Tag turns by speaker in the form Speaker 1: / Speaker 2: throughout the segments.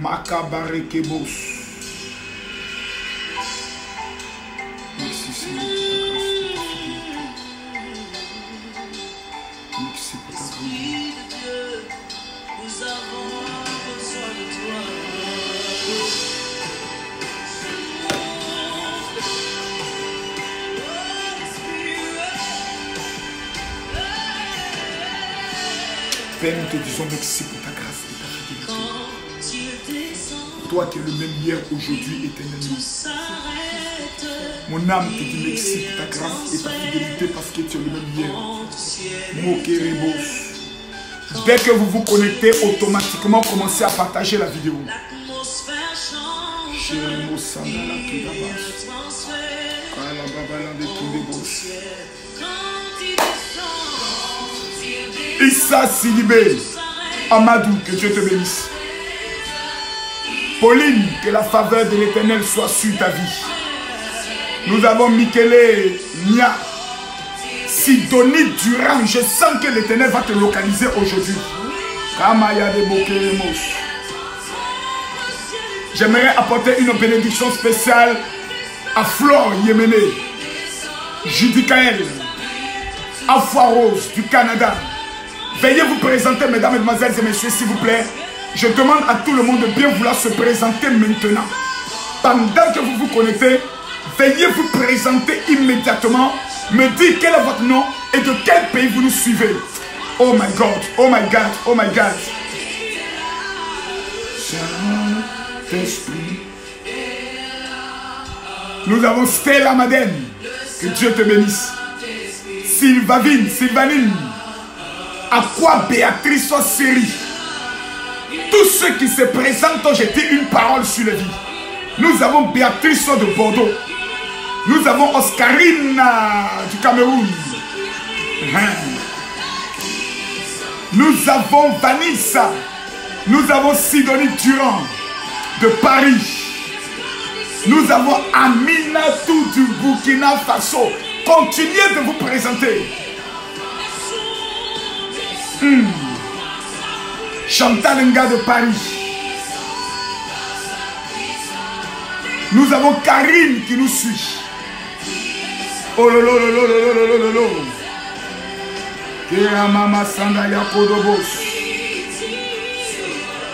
Speaker 1: Makabarekebos. Merci Seigneur pour ta grâce et ta fidélité. Merci pour ta grâce.
Speaker 2: Nous avons besoin de toi.
Speaker 1: Père, nous te disons merci pour ta grâce et ta fidélité. Toi qui es le même hier, aujourd'hui, éternellement. Mon âme te dit merci pour ta grâce et ta fidélité parce que tu es le même hier. Mokerebos. Dès que vous vous connectez, automatiquement commencez à partager la vidéo. Issa Sidibé, Amadou, que Dieu te bénisse. Pauline, que la faveur de l'Éternel soit sur ta vie. Nous avons Michele Nia, Sidonie Durand. Je sens que l'Éternel va te localiser aujourd'hui. Kamaya de Bokeremos. J'aimerais apporter une bénédiction spéciale à Flore Yéméné, Judicaël, Afua Rose du Canada. Veuillez vous présenter, mesdames, mesdemoiselles et messieurs, s'il vous plaît. Je demande à tout le monde de bien vouloir se présenter maintenant. Pendant que vous vous connectez, veuillez vous présenter immédiatement. Me dire quel est votre nom et de quel pays vous nous suivez. Oh my God, oh my God, oh my God. Saint-Esprit. Nous avons Stella Madeleine. Que Dieu te bénisse. Sylvanine. À quoi Béatrice soit série. Tous ceux qui se présentent ont jeté une parole sur la vie. Nous avons Béatrice de Bordeaux. Nous avons Oscarine du Cameroun. Nous avons Vanessa. Nous avons Sidonie Durand de Paris. Nous avons Aminatou du Burkina Faso. Continuez de vous présenter. Chantal Nga de Paris. Nous avons Karine qui nous suit. Oh lolo lolo lolo lolo lolo. Kira mama sanda ya kodobos.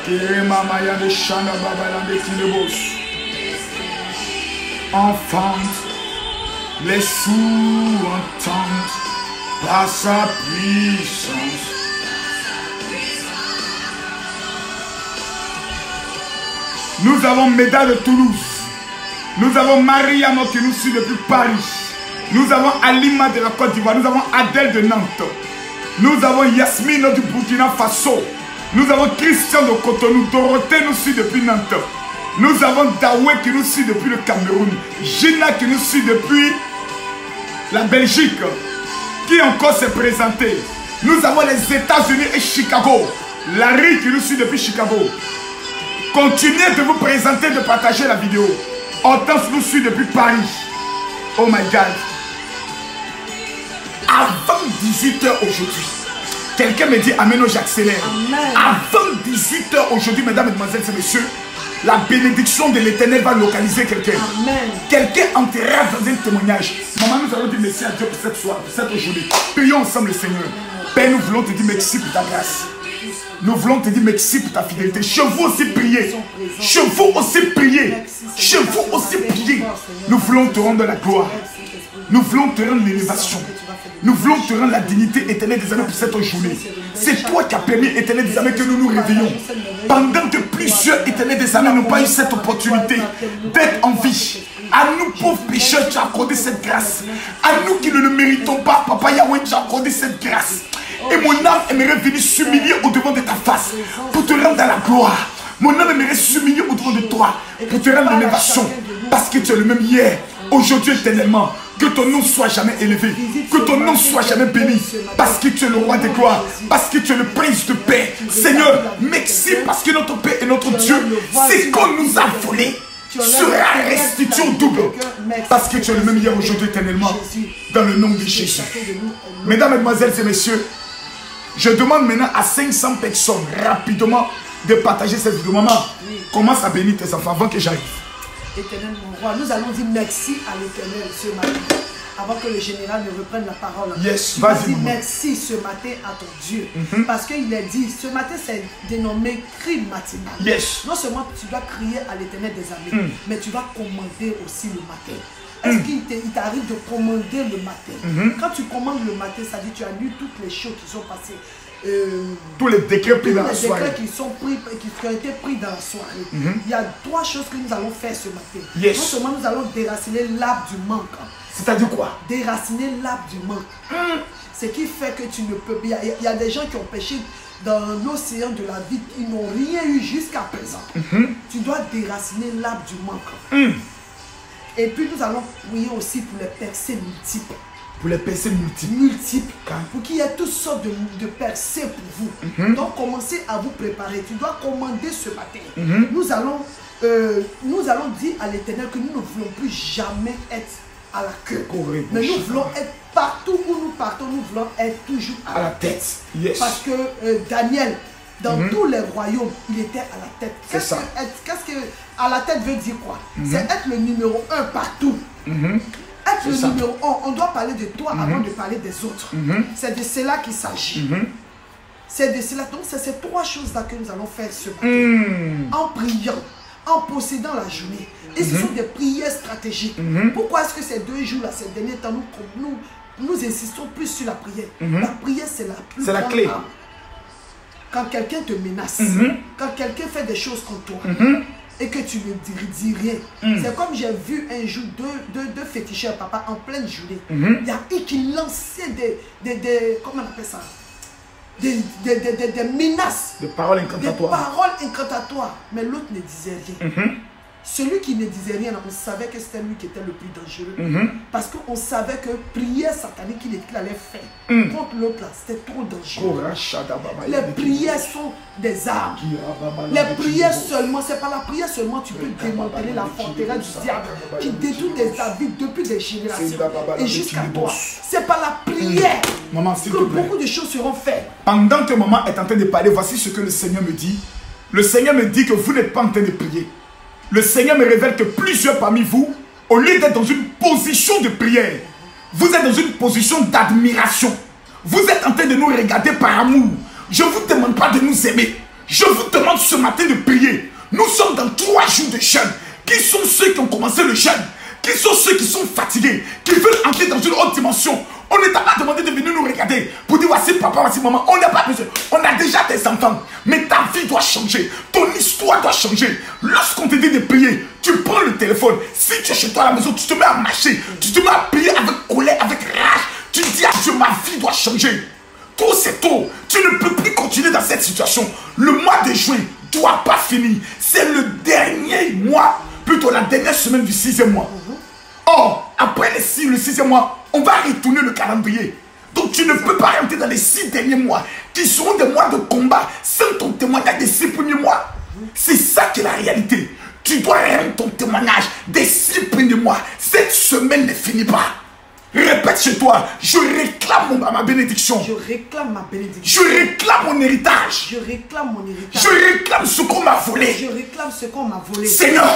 Speaker 1: Kira mama ya de shanda baba de kinebos. Enfante, les sourds entendent par sa puissance. Nous avons Méda de Toulouse. Nous avons Mariam qui nous suit depuis Paris. Nous avons Alima de la Côte d'Ivoire. Nous avons Adèle de Nantes. Nous avons Yasmine du Burkina Faso. Nous avons Christian de Cotonou. Dorothée nous suit depuis Nantes. Nous avons Daoué qui nous suit depuis le Cameroun. Gina qui nous suit depuis la Belgique. Qui encore s'est présenté? Nous avons les États-Unis et Chicago. Larry qui nous suit depuis Chicago. Continuez de vous présenter, de partager la vidéo. Hortense nous suit depuis Paris. Oh my God. Avant 18 h aujourd'hui, quelqu'un me dit Amen, j'accélère. Avant 18 h aujourd'hui, mesdames, mesdemoiselles et messieurs, la bénédiction de l'Éternel va localiser quelqu'un. Quelqu'un entrera dans un témoignage. Maman, nous allons dire merci à Dieu pour cette soirée, pour cette journée. Prions ensemble le Seigneur. Père, nous voulons te dire merci pour ta grâce. Nous voulons te dire merci pour ta fidélité. Je veux aussi prier. Je veux aussi prier. Je veux aussi prier. Nous voulons te rendre la gloire. Nous voulons te rendre l'élévation. Nous voulons te rendre la dignité éternelle des années pour cette journée. C'est toi qui as permis, éternel des années, que nous nous réveillons. Pendant que plusieurs éternels des années n'ont pas eu cette opportunité d'être en vie. À nous pauvres pécheurs, tu as accordé cette grâce. À nous qui ne le méritons pas, Papa Yahweh, tu as accordé cette grâce. Et mon âme aimerait venir s'humilier au-devant de ta face pour te rendre dans la gloire. Mon âme aimerait s'humilier au-devant de toi pour te rendre l'élévation. Parce que tu es le même hier, aujourd'hui éternellement. Que ton nom soit jamais élevé. Que ton nom soit jamais béni. Parce que tu es le roi des gloires. Parce que tu es le prince de paix. Seigneur, merci parce que notre Père et notre Dieu, c'est qu'on nous a volé sera restitué au double. Parce que tu es le même hier, aujourd'hui éternellement. Dans le nom de Jésus. Mesdames, mesdemoiselles et messieurs, je demande maintenant à 500 personnes rapidement de partager cette vidéo. Maman,
Speaker 3: Oui.
Speaker 1: commence à bénir tes enfants avant que j'arrive.
Speaker 3: Éternel, mon roi, nous allons dire merci à l'Éternel ce matin. Avant que le général ne reprenne la parole.
Speaker 1: Yes,
Speaker 3: tu vas
Speaker 1: vas-y,
Speaker 3: dire
Speaker 1: maman.
Speaker 3: merci ce matin à ton Dieu. Parce qu'il a dit, ce matin c'est dénommé cri matinal.
Speaker 1: Yes.
Speaker 3: Non seulement tu dois crier à l'Éternel des armées, mais tu vas commander aussi le matin. Est-ce qu'il t'arrive de commander le matin? Quand tu commandes le matin, ça dit que tu annules toutes les choses qui sont passées.
Speaker 1: Tous les décrets pris dans la
Speaker 3: Les
Speaker 1: soirée.
Speaker 3: décrets qui ont été pris dans la soirée. Il y a 3 choses que nous allons faire ce matin.
Speaker 1: Yes.
Speaker 3: Non seulement nous allons déraciner l'arbre du manque.
Speaker 1: C'est-à-dire quoi?
Speaker 3: Déraciner l'arbre du manque. Ce qui fait que tu ne peux pas. Il y a des gens qui ont péché dans l'océan de la vie, ils n'ont rien eu jusqu'à présent. Tu dois déraciner l'arbre du manque. Et puis nous allons prier aussi pour les percées multiples.
Speaker 1: Pour les percées multiples.
Speaker 3: Multiples. Pour qu'il y ait toutes sortes de percées pour vous. Donc commencez à vous préparer. Tu dois commander ce matin. Nous allons dire à l'Éternel que nous ne voulons plus jamais être à la queue. Mais nous voulons être partout où nous partons, nous voulons être toujours à la tête.
Speaker 1: Yes.
Speaker 3: Parce que Daniel, dans tous les royaumes, il était à la tête. Qu'est-ce que à la tête veut dire quoi? C'est être le numéro 1 partout. Être le numéro 1, on doit parler de toi avant de parler des autres. C'est de cela qu'il s'agit. C'est de cela. Donc c'est ces 3 choses-là que nous allons faire ce matin. En priant, en possédant la journée. Et ce sont des prières stratégiques. Pourquoi est-ce que ces 2 jours-là, ces derniers temps, nous insistons plus sur la prière? La prière, c'est la plus
Speaker 1: C'est la clé.
Speaker 3: arme. Quand quelqu'un te menace, quand quelqu'un fait des choses contre toi, et que tu ne dis rien. C'est comme j'ai vu un jour deux féticheurs, papa, en pleine journée. Il y a un qui lançait des comment on appelle ça? Des menaces.
Speaker 1: Des paroles
Speaker 3: Des
Speaker 1: incantatoires.
Speaker 3: paroles incantatoires. Mais l'autre ne disait rien. Celui qui ne disait rien, on savait que c'était lui qui était le plus dangereux. Parce qu'on savait que prière satanique qu'il allait faire contre l'autre là, c'était trop dangereux. Les prières sont des armes. Les prières seulement, c'est pas la prière seulement, tu peux démanteler la forteresse du diable qui détruit des habits depuis des générations et jusqu'à toi. C'est pas la prière
Speaker 1: Maman, s'il
Speaker 3: que
Speaker 1: te plaît.
Speaker 3: beaucoup de choses seront faites.
Speaker 1: Pendant que maman est en train de parler, voici ce que le Seigneur me dit. Le Seigneur me dit que vous n'êtes pas en train de prier. Le Seigneur me révèle que plusieurs parmi vous, au lieu d'être dans une position de prière, vous êtes dans une position d'admiration. Vous êtes en train de nous regarder par amour. Je ne vous demande pas de nous aimer. Je vous demande ce matin de prier. Nous sommes dans 3 jours de jeûne. Qui sont ceux qui ont commencé le jeûne? Qui sont ceux qui sont fatigués, qui veulent entrer dans une autre dimension? On ne t'a pas demandé de venir nous regarder pour dire voici papa, voici maman. On n'a pas besoin. On a déjà des enfants. Mais ta vie doit changer. Ton histoire doit changer. Lorsqu'on te dit de prier, tu prends le téléphone. Si tu es chez toi à la maison, tu te mets à marcher. Tu te mets à prier avec colère, avec rage. Tu dis à Dieu, ma vie doit changer. Trop c'est tôt. Tu ne peux plus continuer dans cette situation. Le mois de juin ne doit pas finir. C'est le dernier mois, plutôt la dernière semaine du 6e mois. Or, après le 6e mois, on va retourner le calendrier. Donc tu ne peux pas rentrer dans les 6 derniers mois qui seront des mois de combat sans ton témoignage des 6 premiers mois. C'est ça qui est la réalité. Tu dois rendre ton témoignage des 6 premiers mois. Cette semaine ne finit pas. Répète chez toi, je réclame ma bénédiction.
Speaker 3: Je réclame ma bénédiction.
Speaker 1: Je réclame mon héritage.
Speaker 3: Je réclame mon héritage.
Speaker 1: Je réclame ce qu'on m'a volé.
Speaker 3: Je réclame ce qu'on m'a volé.
Speaker 1: Seigneur,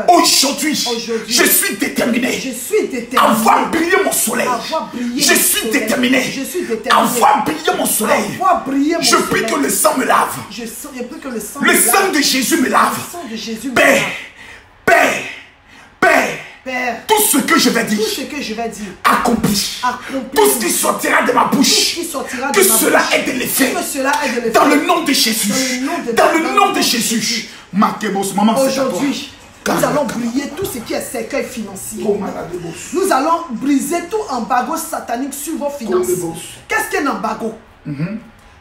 Speaker 1: aujourd'hui, je
Speaker 3: je
Speaker 1: suis déterminé.
Speaker 3: suis déterminé.
Speaker 1: À voir briller mon soleil.
Speaker 3: À voir briller
Speaker 1: Je
Speaker 3: mon
Speaker 1: suis
Speaker 3: soleil.
Speaker 1: déterminé.
Speaker 3: Je suis
Speaker 1: À
Speaker 3: déterminé.
Speaker 1: voir briller mon soleil.
Speaker 3: À voir briller mon
Speaker 1: Je prie
Speaker 3: soleil.
Speaker 1: que le sang me lave.
Speaker 3: Je prie que le sang
Speaker 1: Le
Speaker 3: me
Speaker 1: sang
Speaker 3: lave.
Speaker 1: de Jésus me lave.
Speaker 3: Le sang de Jésus me
Speaker 1: Père,
Speaker 3: lave.
Speaker 1: Père, Père,
Speaker 3: Père,
Speaker 1: tout ce que je vais dire,
Speaker 3: tout ce que je vais dire,
Speaker 1: accompli.
Speaker 3: accomplis.
Speaker 1: Tout ce qui sortira de ma
Speaker 3: Tout ce
Speaker 1: bouche,
Speaker 3: qui sortira
Speaker 1: que
Speaker 3: de ma
Speaker 1: cela
Speaker 3: bouche.
Speaker 1: ait de l'effet.
Speaker 3: Que cela ait de l'effet.
Speaker 1: Dans le nom de Jésus.
Speaker 3: Dans le nom de
Speaker 1: Jésus. Makebos, maman, c'est à toi.
Speaker 3: Aujourd'hui, nous allons briller tout ce qui est cercueil financier. Nous allons briser tout embargo satanique sur vos finances. Qu'est-ce qu'un embargo?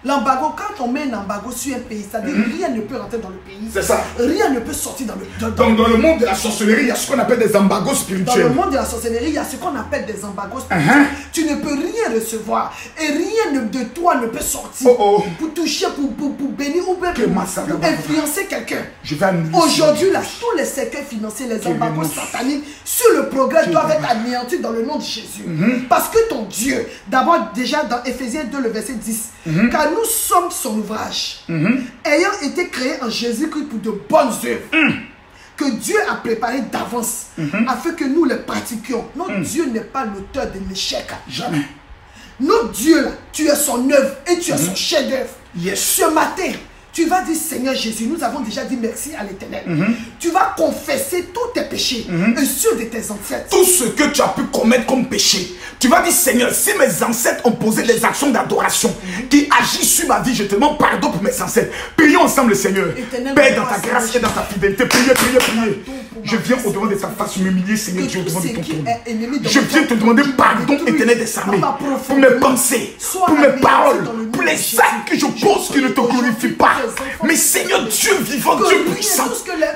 Speaker 3: L'embargo, quand on met un embargo sur un pays, c'est-à-dire rien ne peut rentrer dans le pays.
Speaker 1: C'est ça.
Speaker 3: Rien ne peut sortir dans le pays.
Speaker 1: Donc dans le monde de la sorcellerie, il y a ce qu'on appelle des embargos
Speaker 3: Dans
Speaker 1: spirituels.
Speaker 3: le monde de la sorcellerie, il y a ce qu'on appelle des embargos spirituels. Tu ne peux rien recevoir et rien de toi ne peut sortir pour toucher, pour bénir ou bien pour influencer quelqu'un.
Speaker 1: Je vais annuler.
Speaker 3: Aujourd'hui, là, tous les cercueils financiers, les embargos sataniques sur le progrès doivent être anéantis dans le nom de Jésus. Parce que ton Dieu, d'abord déjà dans Éphésiens 2, le verset 10, car nous sommes son ouvrage, ayant été créés en Jésus-Christ pour de bonnes œuvres, que Dieu a préparées d'avance, afin que nous les pratiquions. Notre Dieu n'est pas l'auteur de l'échec.
Speaker 1: Jamais.
Speaker 3: Notre Dieu, là, tu es son œuvre et tu es son chef-d'œuvre.
Speaker 1: Yes.
Speaker 3: Ce matin, tu vas dire, Seigneur Jésus, nous avons déjà dit merci à l'Éternel. Tu vas confesser tous tes péchés et ceux de tes ancêtres.
Speaker 1: Tout ce que tu as pu commettre comme péché. Tu vas dire, Seigneur, si mes ancêtres ont posé des actions d'adoration qui agissent sur ma vie, je te demande pardon pour mes ancêtres. Prions ensemble, Seigneur. Père, dans ta grâce et dans ta fidélité, priez, priez, priez. Je viens au devant de ta face m'humilier, Seigneur Dieu, au devant de ton trône. Je viens te demander pardon, Éternel des armées, pour mes pensées, pour mes paroles, pour les actes que je pose qui ne te glorifient pas. Mais Seigneur Dieu vivant, Dieu puissant,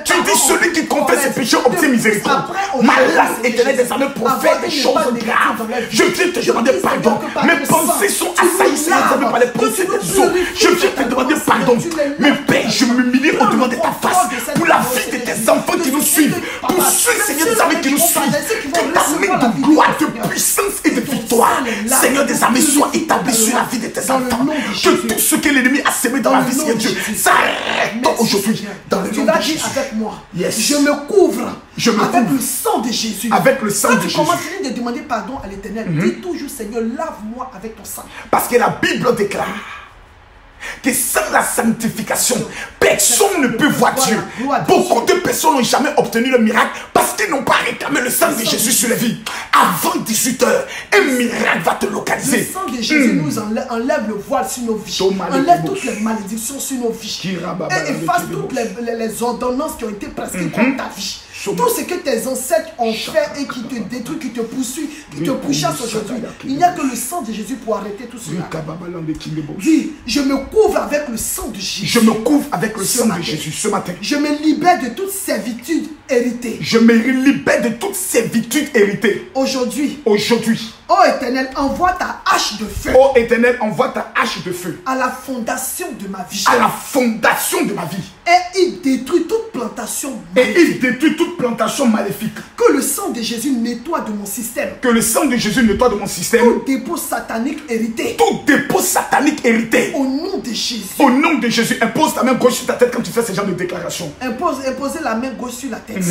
Speaker 1: tu dis celui qui confesse ses péchés obtient miséricorde. Malade, Éternel des armées, pour faire des choses graves. Je viens te demander pardon. Mes pensées sont assaillies, Seigneur, par les pensées des autres. Je viens te demander pardon. Mais Père, je m'humilie au devant de ta face pour la vie de tes enfants qui nous suivent. Pour ceux, Seigneur des armées, qui nous suivent. Que ta main de gloire, de puissance et de victoire, Seigneur des armées, soit établie sur la vie de tes enfants. Que tout ce que l'ennemi a semé dans la vie, Seigneur Dieu, s'arrête aujourd'hui. Dans le nom de Jésus.
Speaker 3: Avec moi.
Speaker 1: Yes.
Speaker 3: Je me couvre avec le sang de Jésus.
Speaker 1: Avec le sang de Jésus.
Speaker 3: Quand tu commences de demander pardon à l'Éternel, dis toujours, Seigneur, lave-moi avec ton sang.
Speaker 1: Parce que la Bible déclare que sans la sanctification, personne ne peut voir Dieu. Beaucoup de personnes n'ont jamais obtenu le miracle parce qu'ils n'ont pas réclamé le sang de Jésus sur la vie. Avant 18 h, un miracle va te localiser.
Speaker 3: Le sang de Jésus nous enlève le voile sur nos vies. Enlève toutes les malédictions sur nos vies. Et efface toutes les ordonnances qui ont été prescrites contre ta vie. Tout ce que tes ancêtres ont fait et qui te détruit, qui te poursuit, qui te pourchasse aujourd'hui, il n'y a que le sang de Jésus pour arrêter tout cela. Dis, je me couvre avec le sang de Jésus.
Speaker 1: Je me couvre avec le sang de Jésus ce matin.
Speaker 3: Je me libère de toute servitude héritée.
Speaker 1: Je me libère de toute servitude héritée.
Speaker 3: Aujourd'hui.
Speaker 1: Aujourd'hui.
Speaker 3: Ô Éternel, envoie ta hache de feu.
Speaker 1: Ô Éternel, envoie ta hache de feu.
Speaker 3: À la fondation de ma vie.
Speaker 1: À la fondation de ma vie.
Speaker 3: Et il détruit toute plantation
Speaker 1: maléfique. Et il détruit toute plantation maléfique.
Speaker 3: Que le sang de Jésus nettoie de mon système.
Speaker 1: Que le sang de Jésus nettoie de mon système.
Speaker 3: Tout dépôt satanique hérité.
Speaker 1: Tout dépôt satanique hérité.
Speaker 3: Au nom de Jésus.
Speaker 1: Au nom de Jésus. Impose ta main gauche sur ta tête quand tu fais ce genre de déclaration.
Speaker 3: Imposez la main gauche sur la tête.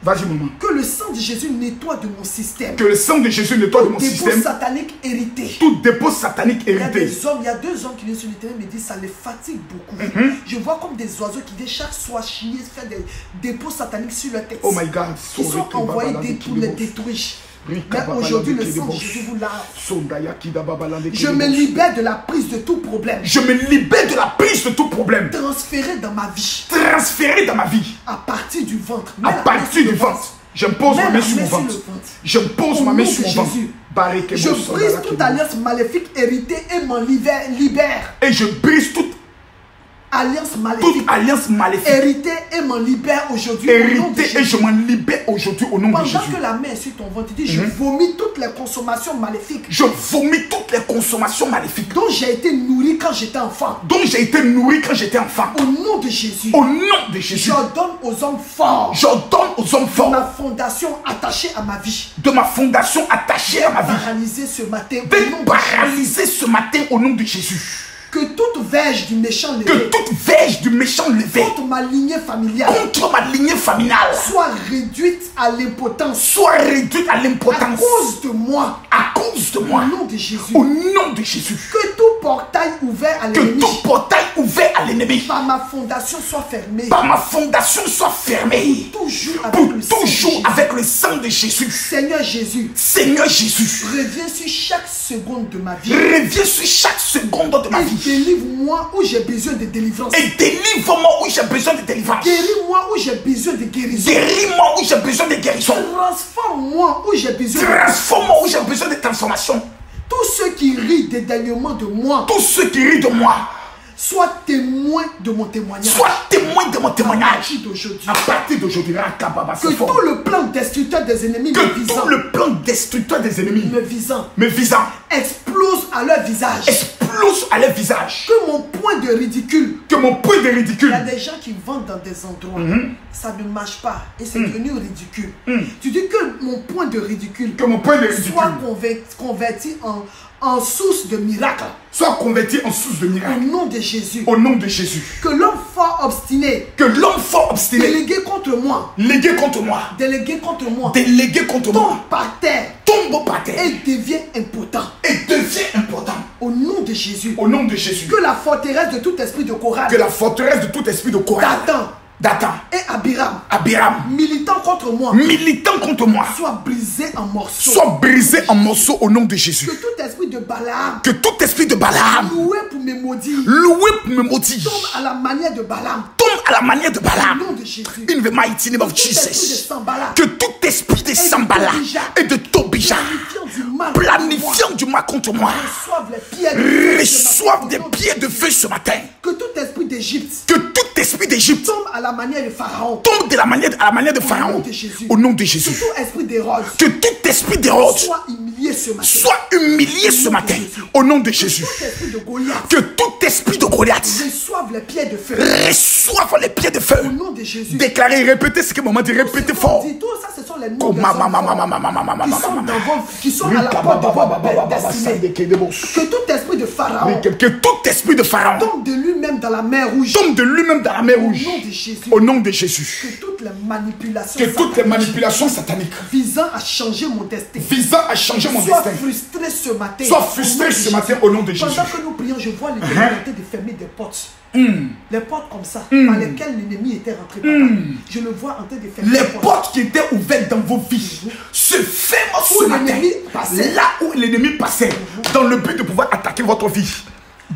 Speaker 1: Vas-y, maman.
Speaker 3: Que le sang de Jésus nettoie de mon système.
Speaker 1: Que le sang de Jésus nettoie de mon système.
Speaker 3: Tout dépôt satanique hérité.
Speaker 1: Tout dépôt satanique hérité.
Speaker 3: Il y a deux hommes qui viennent sur le terrain et me disent ça les fatigue beaucoup. Je vois comme des oiseaux qui viennent chaque soir chier, faire des dépôts sataniques sur leur tête.
Speaker 1: Oh my God.
Speaker 3: Ils sont envoyés pour les détruire. Mais aujourd'hui, le sang de Jésus vous lave. Je me libère de la prise de tout problème.
Speaker 1: Je me libère de la prise de tout problème.
Speaker 3: Transféré dans ma vie.
Speaker 1: Transféré dans ma vie.
Speaker 3: À partir du ventre.
Speaker 1: À partir du ventre. Je pose ma main sur mon ventre. Je pose ma main sur mon ventre.
Speaker 3: Je brise toute alliance maléfique héritée et m'en libère.
Speaker 1: Et je brise toute alliance maléfique
Speaker 3: héritée et m'en libère aujourd'hui.
Speaker 1: Héritée et je m'en libère aujourd'hui au nom de Jésus.
Speaker 3: Pendant que la main est sur ton ventre, tu dis je vomis toutes les consommations maléfiques.
Speaker 1: Je vomis toutes les consommations maléfiques
Speaker 3: dont j'ai été nourri quand j'étais enfant.
Speaker 1: Dont j'ai été nourri quand j'étais enfant.
Speaker 3: Au nom de Jésus.
Speaker 1: Au nom de Jésus.
Speaker 3: J'ordonne aux hommes forts.
Speaker 1: J'ordonne aux hommes forts.
Speaker 3: De ma fondation attachée à ma vie.
Speaker 1: De ma fondation attachée à ma vie.
Speaker 3: Paralysé ce matin.
Speaker 1: Paralysé ce matin au nom de Jésus.
Speaker 3: Que toute verge du méchant levé.
Speaker 1: Que toute verge du méchant levé.
Speaker 3: Contre ma lignée familiale.
Speaker 1: Contre ma lignée familiale.
Speaker 3: Soit réduite à l'impotence.
Speaker 1: Soit réduite à l'impotence.
Speaker 3: À cause de moi.
Speaker 1: À cause de moi.
Speaker 3: Au nom de Jésus.
Speaker 1: Au nom de Jésus.
Speaker 3: Que tout portail ouvert à l'ennemi.
Speaker 1: Que tout portail ouvert à l'ennemi.
Speaker 3: Par ma fondation soit fermé.
Speaker 1: Par ma fondation soit fermé.
Speaker 3: Toujours
Speaker 1: avec le sang de Jésus.
Speaker 3: Seigneur Jésus.
Speaker 1: Seigneur Jésus.
Speaker 3: Reviens sur chaque seconde de ma vie.
Speaker 1: Reviens sur chaque seconde de ma vie.
Speaker 3: Délivre-moi où j'ai besoin de délivrance.
Speaker 1: Et délivre-moi où j'ai besoin de délivrance.
Speaker 3: Guéris-moi où j'ai besoin de guérison.
Speaker 1: Guéris-moi où j'ai besoin de guérison.
Speaker 3: Transforme-moi où j'ai besoin de
Speaker 1: transforme-moi où j'ai besoin de transformation.
Speaker 3: Tous ceux qui rient dédaignement de moi.
Speaker 1: Tous ceux qui rient de moi.
Speaker 3: Sois témoin de mon témoignage.
Speaker 1: Sois témoin de mon témoignage.
Speaker 3: À partir d'aujourd'hui. Que tout le plan destructeur des ennemis
Speaker 1: me visant. Que tout le plan destructeur des ennemis
Speaker 3: me visant.
Speaker 1: Explose
Speaker 3: à leur visage.
Speaker 1: Explose blouche à leur visage.
Speaker 3: Que mon point de ridicule.
Speaker 1: Que mon point de ridicule.
Speaker 3: Il y a des gens qui vendent dans des endroits. Ça ne marche pas. Et c'est devenu ridicule. Tu dis que mon point de ridicule.
Speaker 1: Que mon point de ridicule.
Speaker 3: Soit converti en source de miracle.
Speaker 1: Soit converti en source de miracle.
Speaker 3: Au nom de Jésus.
Speaker 1: Au nom de Jésus.
Speaker 3: Que l'homme fort obstiné.
Speaker 1: Que l'homme fort obstiné.
Speaker 3: Délégué contre moi.
Speaker 1: Légué contre moi.
Speaker 3: Délégué contre moi.
Speaker 1: Délégué contre moi.
Speaker 3: Tombe par terre.
Speaker 1: Tombe par terre.
Speaker 3: Et devient impotent.
Speaker 1: Et devient important.
Speaker 3: Au nom de Jésus.
Speaker 1: Au nom de Jésus.
Speaker 3: Que la forteresse de tout esprit de Korah.
Speaker 1: Que la forteresse de tout esprit de Korah. Dathan
Speaker 3: et
Speaker 1: Abiram,
Speaker 3: militant contre moi, soit brisé en morceaux.
Speaker 1: Soit brisé en morceaux au nom de Jésus.
Speaker 3: Que tout esprit de Balaam,
Speaker 1: loué
Speaker 3: pour me maudire, tombe à la manière de Balaam. Au nom de Jésus.
Speaker 1: In the mighty name of Jesus. Que tout esprit de Sambala et de Tobija, planifiant du mal contre moi, reçoivent des pieds de feu ce matin.
Speaker 3: Que tout esprit d'Égypte,
Speaker 1: tombe
Speaker 3: à la manière de Pharaon.
Speaker 1: Tombe à la manière de Pharaon. Au nom de Jésus. Que tout esprit d'Hérode soit humilié ce matin. Au nom de Jésus. Que tout esprit de Goliath
Speaker 3: reçoive les pieds de feu.
Speaker 1: Au nom de Jésus. Déclarez, répétez ce que maman dit, répétez fort.
Speaker 3: Tout ça, ce sont les noms qui sont à la porte de votre destinée. Que tout esprit de Pharaon, tombe de lui-même dans la mer rouge. Au nom de Jésus. Que toutes les manipulations sataniques visant à changer mon destin soient frustrées ce matin au nom de Jésus. Pendant que nous prions, je vois les volontés de fermer des portes. Les portes comme ça, par lesquelles l'ennemi était rentré. Je le vois en train de fermer
Speaker 1: les portes qui étaient ouvertes dans vos vies se ferment ce matin. Là où l'ennemi passait, dans le but de pouvoir attaquer votre vie.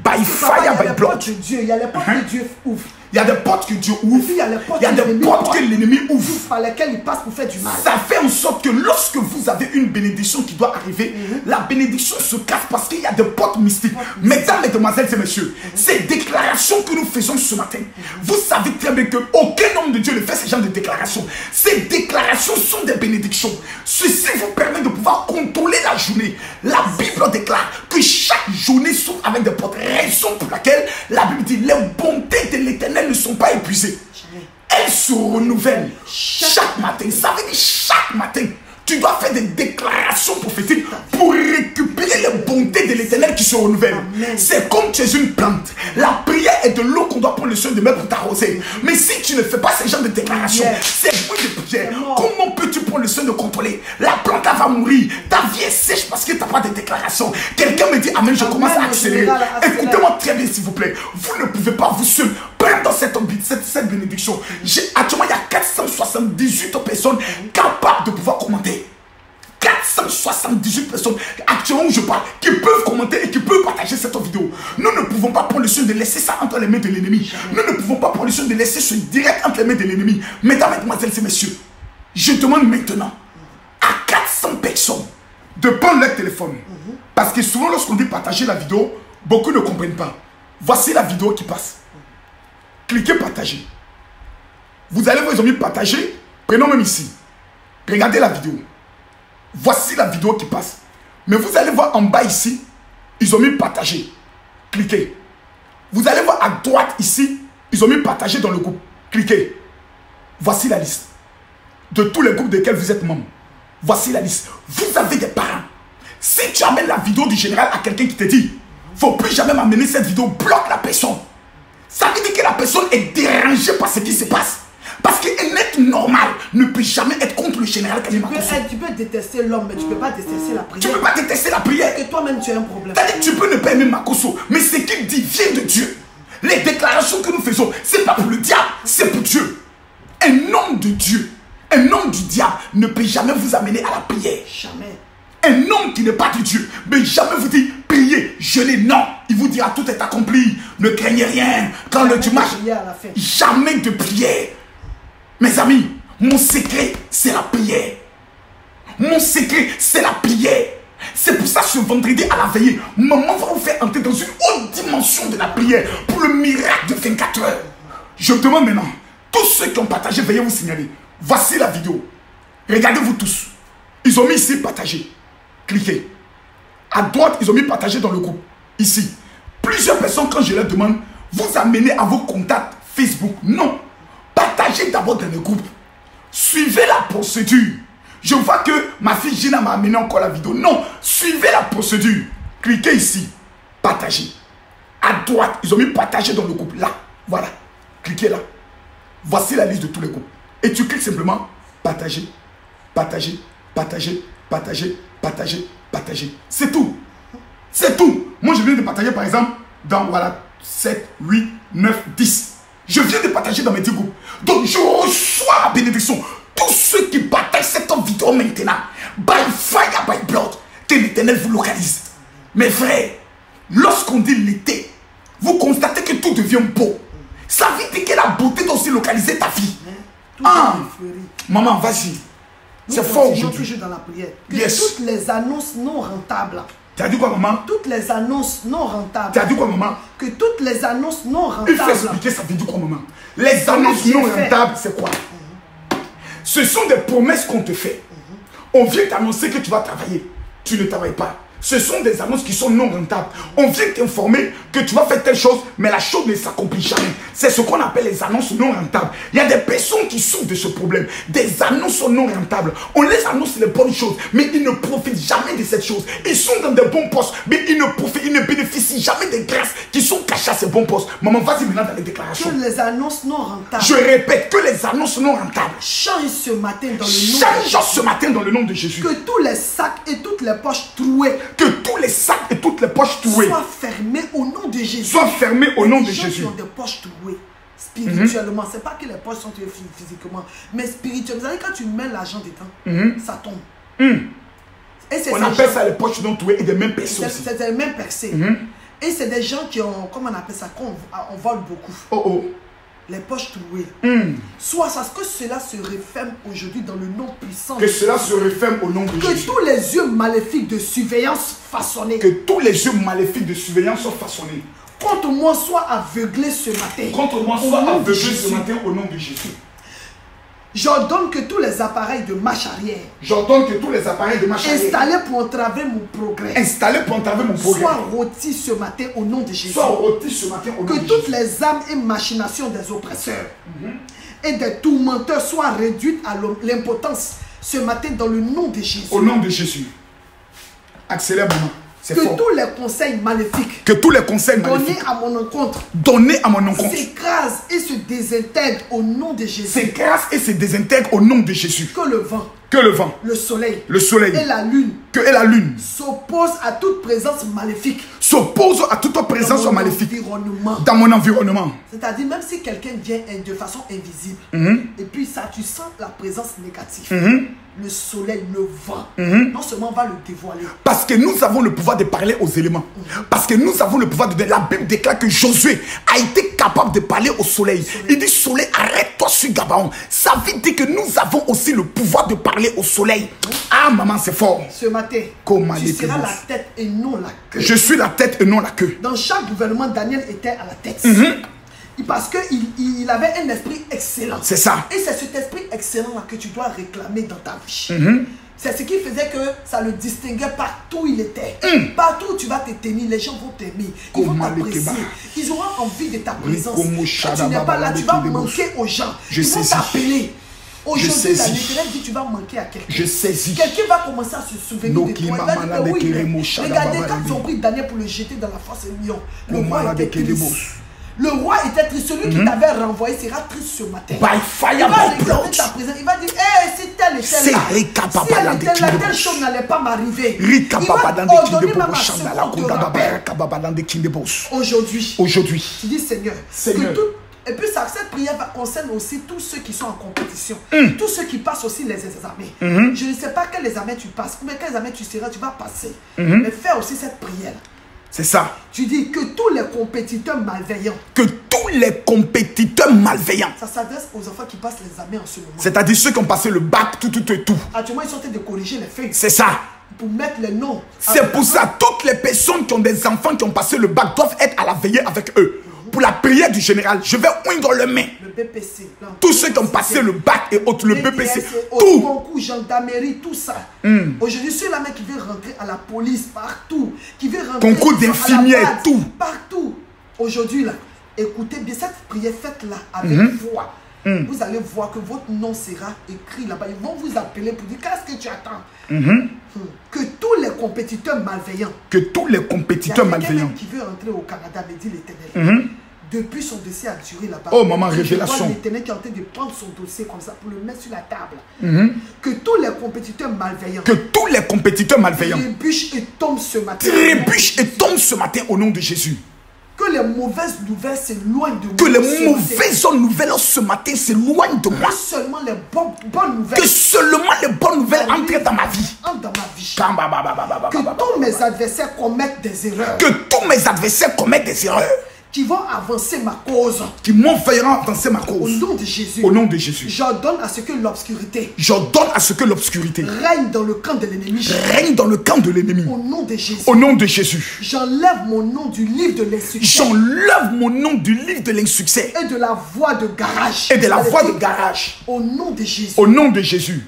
Speaker 1: By fire, by blood.
Speaker 3: Il y a les portes que Dieu ouvre.
Speaker 1: Il y a des portes que Dieu ouvre. Il y a des portes que l'ennemi ouvre.
Speaker 3: Par lesquelles il passe pour faire du mal.
Speaker 1: Ça fait en sorte que lorsque vous avez une bénédiction qui doit arriver, la bénédiction se casse parce qu'il y a des portes mystiques. Mesdames, Mesdemoiselles et Messieurs, ces déclarations que nous faisons ce matin, vous savez très bien qu'aucun homme de Dieu ne fait ce genre de déclarations. Ces déclarations sont des bénédictions. Ceci vous permet de pouvoir contrôler la journée. La Bible déclare que chaque journée s'ouvre avec des portes. Raison pour laquelle la Bible dit les bontés de l'Éternel ne sont pas épuisées. Elles se renouvellent chaque matin. Ça veut dire chaque matin. Tu dois faire des déclarations prophétiques pour récupérer les bontés de l'Éternel qui se renouvellent. C'est comme tu es une plante. La prière est de l'eau qu'on doit prendre le soin de mer pour t'arroser. Mais si tu ne fais pas ce genre de déclarations, c'est bruit de prière. Comment peux-tu prendre le soin de contrôler? La plante va mourir. Ta vie est sèche parce que tu n'as pas de déclaration. Quelqu'un me dit amen, je commence à accélérer. Écoutez-moi très bien s'il vous plaît. Vous ne pouvez pas vous seul prendre cette bénédiction. Actuellement, il y a 478 personnes capables de pouvoir commenter. 478 personnes actuellement où je parle qui peuvent commenter et qui peuvent partager cette vidéo. Nous ne pouvons pas prendre le soin de laisser ça entre les mains de l'ennemi. Nous ne pouvons pas prendre le soin de laisser ce direct entre les mains de l'ennemi. Mesdames, Mesdemoiselles et Messieurs, je demande maintenant à 400 personnes de prendre leur téléphone. Parce que souvent lorsqu'on dit partager la vidéo, beaucoup ne comprennent pas. Voici la vidéo qui passe. Cliquez partager. Vous allez voir, ils ont mis partager. Prenons même ici. Regardez la vidéo. Voici la vidéo qui passe. Mais vous allez voir en bas ici, ils ont mis partager. Cliquez. Vous allez voir à droite ici, ils ont mis partager dans le groupe. Cliquez. Voici la liste de tous les groupes desquels vous êtes membre. Voici la liste. Vous avez des parents. Si tu amènes la vidéo du général à quelqu'un qui te dit, faut plus jamais m'amener cette vidéo, bloque la personne. Ça veut dire que la personne est dérangée par ce qui se passe. Parce qu'un être normal ne peut jamais être contre le général Kali Makosso.
Speaker 3: Tu peux détester l'homme, mais tu ne peux pas détester la prière.
Speaker 1: Tu ne peux pas détester la prière.
Speaker 3: Et toi-même, tu as un problème.
Speaker 1: C'est-à-dire que tu peux ne pas aimer Makosso, mais ce qu'il dit vient de Dieu. Les déclarations que nous faisons, ce n'est pas pour le diable, c'est pour Dieu. Un homme de Dieu, un homme du diable ne peut jamais vous amener à la prière.
Speaker 3: Jamais.
Speaker 1: Un homme qui n'est pas de Dieu, mais jamais vous dit priez, jeûnez, non. Il vous dira tout est accompli, ne craignez rien. Quand le dimanche, jamais de prière. Mes amis, mon secret, c'est la prière. Mon secret, c'est la prière. C'est pour ça que ce vendredi à la veillée, maman va vous faire entrer dans une autre dimension de la prière pour le miracle de 24 heures. Je demande maintenant, tous ceux qui ont partagé, veuillez vous signaler. Voici la vidéo. Regardez-vous tous. Ils ont mis ici partager. Cliquez. À droite, ils ont mis partager dans le groupe. Ici. Plusieurs personnes, quand je leur demande, vous amenez à vos contacts Facebook. Non. Partagez d'abord dans le groupe. Suivez la procédure. Je vois que ma fille Gina m'a amené encore la vidéo. Non. Suivez la procédure. Cliquez ici. Partagez. À droite, ils ont mis partager dans le groupe. Là. Voilà. Cliquez là. Voici la liste de tous les groupes. Et tu cliques simplement partager, partager, partager, partager, partager, partager. C'est tout. C'est tout. Moi, je viens de partager, par exemple, dans, voilà, 7, 8, 9, 10. Je viens de partager dans mes 10 groupes. Donc, je reçois la bénédiction. Tous ceux qui partagent cette vidéo maintenant, by fire, by blood, que l'Éternel vous localise. Mes frères, lorsqu'on dit l'été, vous constatez que tout devient beau. Ça veut dire que la beauté doit aussi localiser ta vie. Ah, maman, vas-y. C'est fort aujourd'hui.
Speaker 3: Toujours dans la prière. Que
Speaker 1: yes.
Speaker 3: Toutes les annonces non rentables.
Speaker 1: Tu as dit quoi, maman?
Speaker 3: Toutes les annonces non rentables.
Speaker 1: Tu as dit quoi, maman? Que
Speaker 3: toutes les annonces non rentables.
Speaker 1: Il faut expliquer, ça veut dire quoi, maman? Les annonces non rentables, c'est quoi? Ce sont des promesses qu'on te fait. On vient t'annoncer que tu vas travailler. Tu ne travailles pas. Ce sont des annonces qui sont non rentables. On vient t'informer que tu vas faire telle chose, mais la chose ne s'accomplit jamais. C'est ce qu'on appelle les annonces non rentables. Il y a des personnes qui souffrent de ce problème. Des annonces non rentables. On les annonce les bonnes choses, mais ils ne profitent jamais de cette chose. Ils sont dans des bons postes, mais ils ne bénéficient jamais des grâces qui sont cachées à ces bons postes. Maman, vas-y maintenant dans les déclarations.
Speaker 3: Que les annonces non rentables.
Speaker 1: Je répète, que les annonces non rentables.
Speaker 3: Change ce matin dans le nom de Jésus.
Speaker 1: Change ce matin dans le nom de Jésus.
Speaker 3: Que tous les sacs et toutes les poches trouées.
Speaker 1: Que tous les sacs et toutes les poches trouées
Speaker 3: soient fermés au nom de Jésus.
Speaker 1: Soient fermés au nom de Jésus.
Speaker 3: Qui ont des poches trouées spirituellement, c'est pas que les poches sont trouées physiquement, mais spirituellement. Vous savez, quand tu mets l'argent dedans, ça tombe. Et
Speaker 1: on appelle ça les poches non trouées et des mêmes percées.
Speaker 3: C'est des mêmes percées. Et c'est des gens qui ont, comment on appelle ça, qu'on vole beaucoup.
Speaker 1: Oh oh.
Speaker 3: Les poches trouées. Soit ça, que cela se referme aujourd'hui dans le nom puissant.
Speaker 1: Que cela se referme au nom de Jésus.
Speaker 3: Que tous les yeux maléfiques de surveillance façonnés.
Speaker 1: Que tous les yeux maléfiques de surveillance soient façonnés.
Speaker 3: Contre moi soient aveuglés ce matin.
Speaker 1: Contre moi soient aveuglés ce matin au nom de Jésus.
Speaker 3: J'ordonne que tous les appareils de marche arrière.
Speaker 1: J'ordonne que tous les appareils de marche arrière.
Speaker 3: Installés pour entraver mon progrès.
Speaker 1: Installés pour entraver mon progrès.
Speaker 3: Soient rôtis ce matin au nom de Jésus.
Speaker 1: Soient rôtis ce matin au nom de Jésus.
Speaker 3: Que toutes les âmes et machinations des oppresseurs et des tourmenteurs soient réduites à l'importance ce matin dans le nom de Jésus.
Speaker 1: Au nom de Jésus. Accélère maman.
Speaker 3: Que tous les conseils maléfiques.
Speaker 1: Que tous les conseils maléfiques.
Speaker 3: Donnés à mon encontre.
Speaker 1: Donnés à mon encontre.
Speaker 3: S'écrasent et se désintègrent au nom de Jésus.
Speaker 1: S'écrasent et se désintègrent au nom de Jésus.
Speaker 3: Que le vent.
Speaker 1: Que le vent.
Speaker 3: Le soleil.
Speaker 1: Le soleil.
Speaker 3: Et la lune.
Speaker 1: Que et la lune.
Speaker 3: S'opposent à toute présence maléfique.
Speaker 1: S'oppose à toute présence maléfique dans mon environnement.
Speaker 3: C'est-à-dire même si quelqu'un vient de façon invisible et puis ça tu sens la présence négative, le soleil, le vent, non seulement va le dévoiler.
Speaker 1: Parce que nous avons le pouvoir de parler aux éléments. Parce que nous avons le pouvoir de... La Bible déclare que Josué a été capable de parler au soleil. Il dit soleil, arrête-toi sur Gabaon. Ça veut dire que nous avons aussi le pouvoir de parler au soleil. Ah maman, c'est fort.
Speaker 3: Ce matin, tu seras la tête et non la queue.
Speaker 1: Je suis la tête et non la queue.
Speaker 3: Dans chaque gouvernement, Daniel était à la tête. Parce qu'il avait un esprit excellent.
Speaker 1: C'est ça.
Speaker 3: Et c'est cet esprit excellent-là que tu dois réclamer dans ta vie. C'est ce qui faisait que ça le distinguait partout où il était. Partout où tu vas te tenir, les gens vont t'aimer. Ils vont t'apprécier. Ils auront envie de ta présence. Quand tu n'es pas là, tu vas manquer aux gens. Ils vont t'appeler. Aujourd'hui, la l'Éternel dit tu vas manquer à quelqu'un.
Speaker 1: Je saisis.
Speaker 3: Quelqu'un va commencer à se souvenir de toi. Il va dire que oui, regardez, quand ils ont pris Daniel pour le jeter dans la fosse lion, le roi était triste. Le roi était triste. Celui qui t'avait renvoyé sera triste ce matin.
Speaker 1: By fire, by blood.
Speaker 3: Il va dire, si tel était là, si telle chose n'allait pas m'arriver, il va ordonner ma Aujourd'hui, tu dis Seigneur, que tout. Et puis cette prière concerne aussi tous ceux qui sont en compétition. Tous ceux qui passent aussi les examens. Je ne sais pas quels examens tu passes, mais quels examens tu vas passer. Mais fais aussi cette prière.
Speaker 1: C'est ça.
Speaker 3: Tu dis que tous les compétiteurs malveillants.
Speaker 1: Que tous les compétiteurs malveillants.
Speaker 3: Ça s'adresse aux enfants qui passent les examens en ce moment.
Speaker 1: C'est-à-dire ceux qui ont passé le bac, tout.
Speaker 3: Actuellement, ils sont en train de corriger les feuilles.
Speaker 1: C'est ça.
Speaker 3: Pour mettre les noms.
Speaker 1: C'est pour ça, toutes les personnes qui ont des enfants qui ont passé le bac doivent être à la veillée avec eux. pour la prière du général. Je vais oindre les mains.
Speaker 3: Le BPC.
Speaker 1: Tous ceux qui ont passé le bac et autres, le BPC.
Speaker 3: Tout. Concours, gendarmerie, tout ça. Aujourd'hui, ceux-là qui veulent rentrer à la police, partout. Qui veulent rentrer
Speaker 1: concours d'infirmière, tout.
Speaker 3: Partout. Aujourd'hui, là, écoutez bien, cette prière faite là avec foi. Vous allez voir que votre nom sera écrit là-bas. Ils vont vous appeler pour dire qu'est-ce que tu attends. Que tous les compétiteurs malveillants.
Speaker 1: Que tous les compétiteurs malveillants.
Speaker 3: Qui veut entrer au Canada, me dit l'Éternel. Depuis son dossier a duré là-bas.
Speaker 1: Oh maman, révélation.
Speaker 3: L'Éternel qui est en train de prendre son dossier comme ça pour le mettre sur la table. Que tous les compétiteurs malveillants.
Speaker 1: Que tous les compétiteurs malveillants.
Speaker 3: Trébuchent et tombent ce matin.
Speaker 1: Trébuchent et tombent ce matin au nom de Jésus.
Speaker 3: Que les mauvaises nouvelles s'éloignent de moi.
Speaker 1: Que les mauvaises nouvelles ce matin s'éloignent de moi.
Speaker 3: Que seulement les bonnes nouvelles.
Speaker 1: Que seulement les bonnes nouvelles entrent dans ma vie.
Speaker 3: Entrent dans ma vie. Que tous mes adversaires commettent des erreurs.
Speaker 1: Que tous mes adversaires commettent des erreurs.
Speaker 3: Qui vont avancer ma cause.
Speaker 1: Qui m'enverront avancer ma cause.
Speaker 3: Au nom de Jésus.
Speaker 1: Au nom de Jésus.
Speaker 3: J'ordonne à ce que l'obscurité.
Speaker 1: J'ordonne à ce que l'obscurité.
Speaker 3: Règne dans le camp de l'ennemi.
Speaker 1: Règne dans le camp de l'ennemi.
Speaker 3: Au nom de Jésus.
Speaker 1: Au nom de Jésus.
Speaker 3: J'enlève mon nom du livre de l'insuccès.
Speaker 1: J'enlève mon nom du livre de l'insuccès.
Speaker 3: Et de la voie de garage.
Speaker 1: Et de la voie de garage.
Speaker 3: Au nom de Jésus.
Speaker 1: Au nom de Jésus.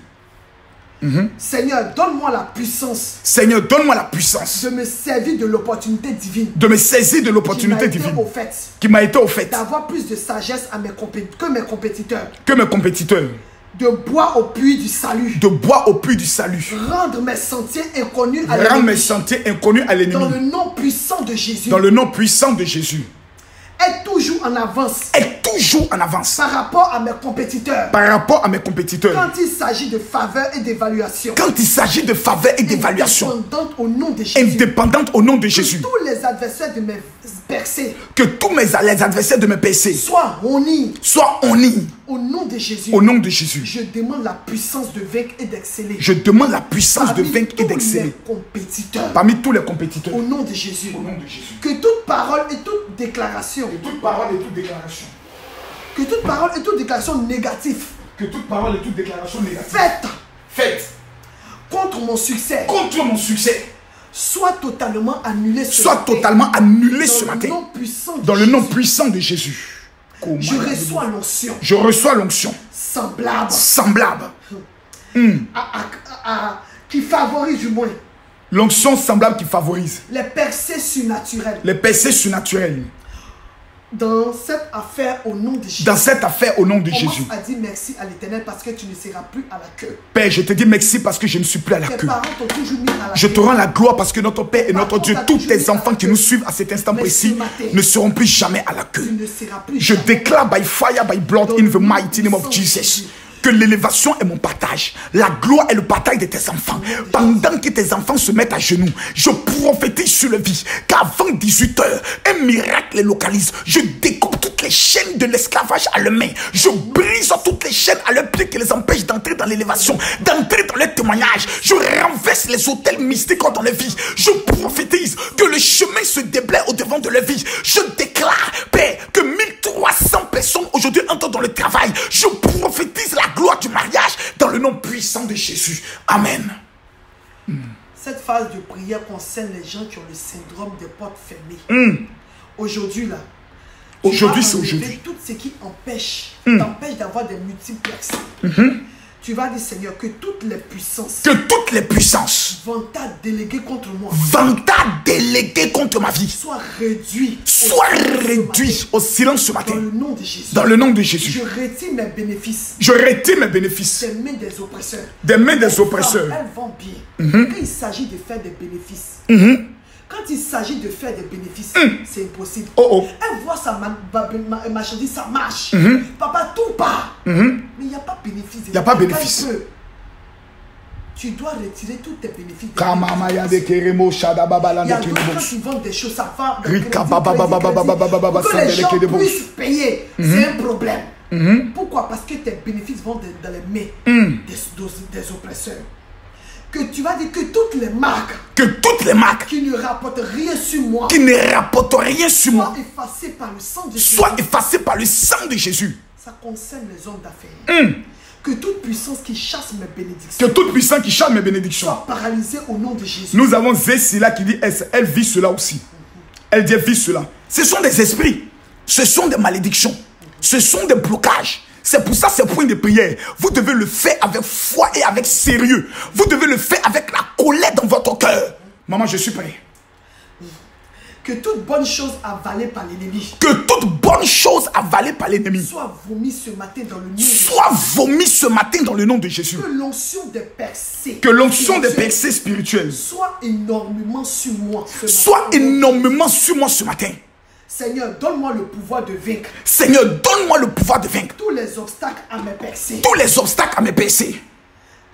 Speaker 3: Seigneur, donne-moi la puissance.
Speaker 1: Seigneur, donne-moi la puissance.
Speaker 3: De me servir de l'opportunité divine.
Speaker 1: De me saisir de l'opportunité divine. Qui m'a été offerte.
Speaker 3: D'avoir plus de sagesse que mes compétiteurs.
Speaker 1: Que mes compétiteurs.
Speaker 3: De boire au puits du salut.
Speaker 1: De boire au puits du salut.
Speaker 3: Rendre mes sentiers inconnus à l'ennemi.
Speaker 1: Rendre mes sentiers inconnus à l'ennemi.
Speaker 3: Dans le nom puissant de Jésus.
Speaker 1: Dans le nom puissant de Jésus.
Speaker 3: Être toujours en avance.
Speaker 1: Être toujours en avance.
Speaker 3: Par rapport à mes compétiteurs.
Speaker 1: Par rapport à mes compétiteurs.
Speaker 3: Quand il s'agit de faveur et d'évaluation.
Speaker 1: Quand il s'agit de faveur et d'évaluation.
Speaker 3: Indépendante au nom de Jésus.
Speaker 1: Indépendante au nom de Jésus.
Speaker 3: Que tous les adversaires de mes percées.
Speaker 1: Que tous les adversaires de mes percées.
Speaker 3: Soient honnis.
Speaker 1: Soient honnis.
Speaker 3: Au nom de Jésus.
Speaker 1: Au nom de Jésus.
Speaker 3: Je demande la puissance de vaincre et d'exceller.
Speaker 1: Je demande la puissance de vaincre et d'exceller. Parmi tous les compétiteurs.
Speaker 3: Au nom de Jésus.
Speaker 1: Au nom de Jésus.
Speaker 3: Que toute parole et toute déclaration.
Speaker 1: Que toute parole et toute déclaration.
Speaker 3: Que toute parole et toute déclaration négative.
Speaker 1: Que toute parole et toute déclaration négative.
Speaker 3: Faites. Contre mon succès.
Speaker 1: Contre mon succès.
Speaker 3: Soit totalement annulé ce
Speaker 1: matin. Soit totalement annulé ce matin.
Speaker 3: Dans
Speaker 1: le nom puissant de Jésus.
Speaker 3: Je reçois l'onction.
Speaker 1: Je reçois l'onction.
Speaker 3: Semblable. Qui favorise du moins.
Speaker 1: L'onction semblable qui favorise.
Speaker 3: Les percées surnaturelles.
Speaker 1: Les percées surnaturelles.
Speaker 3: Dans cette affaire au nom de Jésus.
Speaker 1: Dans cette affaire au nom de Jésus.
Speaker 3: On a dit merci à l'Éternel parce que tu ne seras plus à la queue.
Speaker 1: Père, je te dis merci parce que je ne suis plus à la queue.
Speaker 3: Tes parents t'ont toujours mis à la queue.
Speaker 1: Je te rends la gloire parce que notre Père et notre Dieu, tous tes enfants qui nous suivent à cet instant précis, ne seront plus jamais à la queue.
Speaker 3: Tu ne seras plus
Speaker 1: je déclare by fire, by blood, in the mighty name of Jesus, que l'élévation est mon partage. La gloire est le partage de tes enfants. Pendant que tes enfants se mettent à genoux, je prophétise sur le vie qu'avant 18 h, un miracle les localise. Je découpe toutes les chaînes de l'esclavage à leurs mains. Je brise toutes les chaînes à leurs pieds qui les empêchent d'entrer dans l'élévation, d'entrer dans le témoignage. Je renverse les hôtels mystiques dans leur vie. Je prophétise que le chemin se déblaye au devant de leur vie. Je déclare, Père, que 1300 personnes aujourd'hui entrent dans le travail. Je prophétise la gloire du mariage dans le nom puissant de Jésus. Amen.
Speaker 3: Cette phase de prière concerne les gens qui ont le syndrome des portes fermées. Aujourd'hui là,
Speaker 1: aujourd'hui c'est aujourd'hui.
Speaker 3: Tout ce qui t'empêche d'avoir des multiplexes. Tu vas dire, Seigneur, que toutes les puissances vont déléguer contre moi,
Speaker 1: ma vie,
Speaker 3: soient réduites
Speaker 1: au silence ce matin.
Speaker 3: Dans le nom de Jésus.
Speaker 1: Dans le nom de Jésus.
Speaker 3: Je retire mes bénéfices.
Speaker 1: Des
Speaker 3: mains des oppresseurs.
Speaker 1: Elles
Speaker 3: vont bien. Quand il s'agit de faire des bénéfices. Quand il s'agit de faire des bénéfices, c'est impossible. Elle voit sa marchandise, ça marche. Papa, tout part. Mais il n'y a pas de bénéfice.
Speaker 1: Il n'y a pas de bénéfice.
Speaker 3: Tu dois retirer tous tes bénéfices.
Speaker 1: Il y a
Speaker 3: d'autres qui vendent des choses, ça va. Que les gens puissent payer. C'est un problème. Pourquoi? Parce que tes bénéfices vont dans les mains des oppresseurs. Que tu vas dire que toutes les marques qui ne rapportent rien sur moi, soient effacées par le sang de Jésus. Ça concerne les hommes d'affaires. Que toute puissance qui chasse mes bénédictions, soit paralysée au nom de Jésus.
Speaker 1: Nous avons Zécila qui dit elle vit cela aussi. Elle dit elle vit cela. Ce sont des esprits. Ce sont des malédictions. Ce sont des blocages. C'est pour ça ces points de prière. Vous devez le faire avec foi et avec sérieux. Vous devez le faire avec la colère dans votre cœur. Maman, je suis prêt.
Speaker 3: Que toute bonne chose avalée par l'ennemi.
Speaker 1: Que toute bonne chose avalée par l'ennemi.
Speaker 3: Soit vomi ce matin dans le nom de
Speaker 1: Jésus. Soit vomi ce matin dans le nom de Jésus.
Speaker 3: Que l'onction des percées.
Speaker 1: Que l'onction des percées spirituelles.
Speaker 3: Soit énormément sur moi ce matin.
Speaker 1: Soit énormément sur moi ce matin.
Speaker 3: Seigneur, donne-moi le pouvoir de vaincre.
Speaker 1: Seigneur, donne-moi le pouvoir de vaincre.
Speaker 3: Tous les obstacles à mes percées.
Speaker 1: Tous les obstacles à mes percées.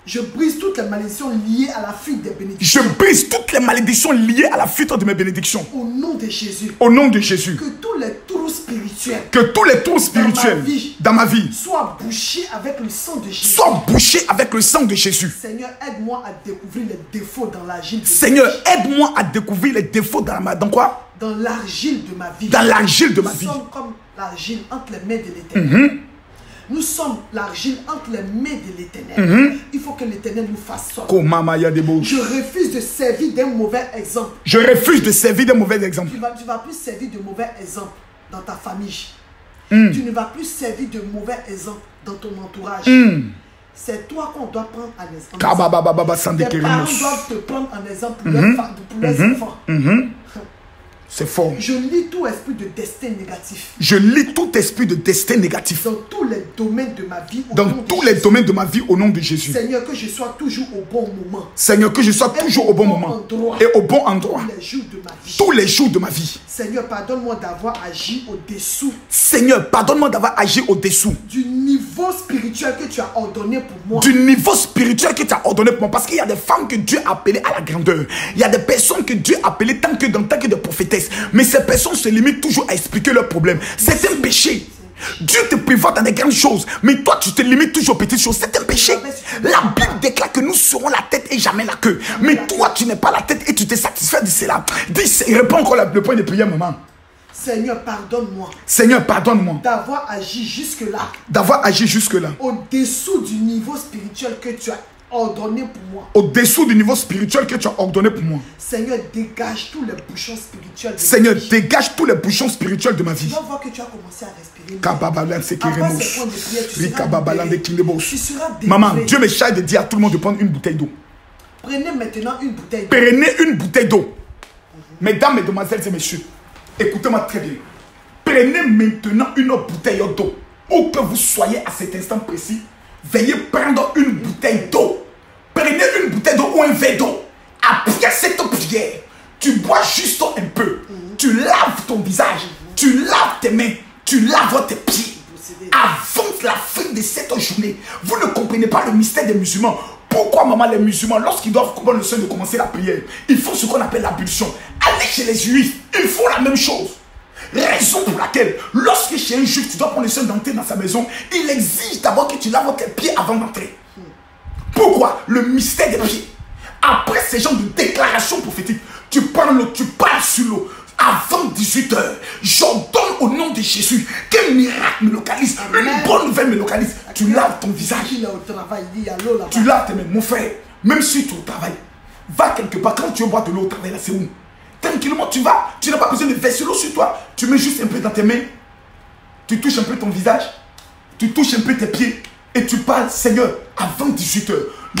Speaker 3: Je brise toutes les malédictions liées à la fuite des bénédictions.
Speaker 1: Je brise toutes les malédictions liées à la fuite de mes bénédictions.
Speaker 3: Au nom de Jésus.
Speaker 1: Au nom de Jésus.
Speaker 3: Que tous les trous spirituels.
Speaker 1: Que tous les trous spirituels dans ma vie
Speaker 3: soient bouchés avec le sang de Jésus.
Speaker 1: Soient bouchés avec le sang de Jésus.
Speaker 3: Seigneur, aide-moi à découvrir les défauts dans l'argile.
Speaker 1: Seigneur, aide-moi à découvrir les défauts dans quoi?
Speaker 3: Dans l'argile de ma vie.
Speaker 1: Dans l'argile de ma vie.
Speaker 3: Nous sommes comme l'argile entre les mains de l'Éternel. Nous sommes l'argile entre les mains de l'Éternel. Il faut que l'Éternel nous fasse sortir. Je refuse de servir d'un mauvais exemple.
Speaker 1: Je refuse de servir d'un mauvais exemple.
Speaker 3: Tu vas plus servir de mauvais exemple dans ta famille. Tu ne vas plus servir de mauvais exemple dans ton entourage. C'est toi qu'on doit prendre en exemple. Les parents doivent te prendre en exemple pour leurs enfants.
Speaker 1: C'est fort.
Speaker 3: Je lis tout esprit de destin négatif.
Speaker 1: Je lis tout esprit de destin négatif.
Speaker 3: Dans tous les domaines de ma vie.
Speaker 1: Dans tous les domaines de ma vie au nom de Jésus.
Speaker 3: Seigneur, que je sois toujours au bon moment.
Speaker 1: Seigneur, que je sois toujours au bon moment. Et au bon endroit.
Speaker 3: Tous les jours de ma vie.
Speaker 1: Tous les jours de ma vie.
Speaker 3: Seigneur, pardonne-moi d'avoir agi au-dessous.
Speaker 1: Seigneur, pardonne-moi d'avoir agi au-dessous.
Speaker 3: Du niveau spirituel que tu as ordonné pour moi.
Speaker 1: Du niveau spirituel que tu as ordonné pour moi. Parce qu'il y a des femmes que Dieu a appelées à la grandeur. Il y a des personnes que Dieu a appelées tant que de prophétesses. Mais ces personnes se limitent toujours à expliquer leurs problèmes. C'est un péché. Dieu te prévoit dans des grandes choses, mais toi tu te limites toujours aux petites choses. C'est un péché. La Bible déclare que nous serons la tête et jamais la queue. Mais toi tu n'es pas la tête et tu te satisfais de cela. Dis, réponds encore le point de prière, maman.
Speaker 3: Seigneur, pardonne-moi.
Speaker 1: Seigneur, pardonne-moi.
Speaker 3: D'avoir agi jusque-là.
Speaker 1: D'avoir agi jusque-là.
Speaker 3: Au-dessous du niveau spirituel que tu as ordonné pour moi.
Speaker 1: Au-dessous du niveau spirituel que tu as ordonné pour moi.
Speaker 3: Seigneur, dégage tous les bouchons spirituels de
Speaker 1: Seigneur, dégage tous les bouchons spirituels de ma vie.
Speaker 3: Tu vas voir que tu as commencé à respirer.
Speaker 1: Maman, Dieu me charge de dire à tout le monde de prendre une bouteille d'eau.
Speaker 3: Prenez maintenant une bouteille d'eau.
Speaker 1: Prenez une bouteille d'eau. Mesdames, mesdemoiselles et messieurs, écoutez-moi très bien. Prenez maintenant une bouteille d'eau. Où que vous soyez à cet instant précis, veuillez prendre une bouteille d'eau. Prenez une bouteille d'eau ou un verre d'eau. Après cette prière, tu bois juste un peu. Tu laves ton visage. Tu laves tes mains. Tu laves tes pieds. Avant la fin de cette journée, vous ne comprenez pas le mystère des musulmans. Pourquoi, maman, les musulmans, lorsqu'ils doivent comprendre le seuil de commencer la prière, ils font ce qu'on appelle l'ablution. Allez chez les juifs, ils font la même chose. Raison pour laquelle, lorsque chez un juif, tu dois prendre le soin d'entrer dans sa maison, il exige d'abord que tu laves tes pieds avant d'entrer. Pourquoi? Le mystère des pieds. Après ces genres de déclarations prophétiques, tu parles sur l'eau. Avant 18 h, j'ordonne au nom de Jésus qu'un miracle me localise, une bonne nouvelle me localise. Tu laves ton visage. Tu laves tes mains. Mon frère, même si tu es au travail, va quelque part. Quand tu bois de l'eau au travail, là, c'est où? Tranquillement, tu vas. Tu n'as pas besoin de verser l'eau sur toi. Tu mets juste un peu dans tes mains. Tu touches un peu ton visage. Tu touches un peu tes pieds. Et tu parles, Seigneur, avant 18 h,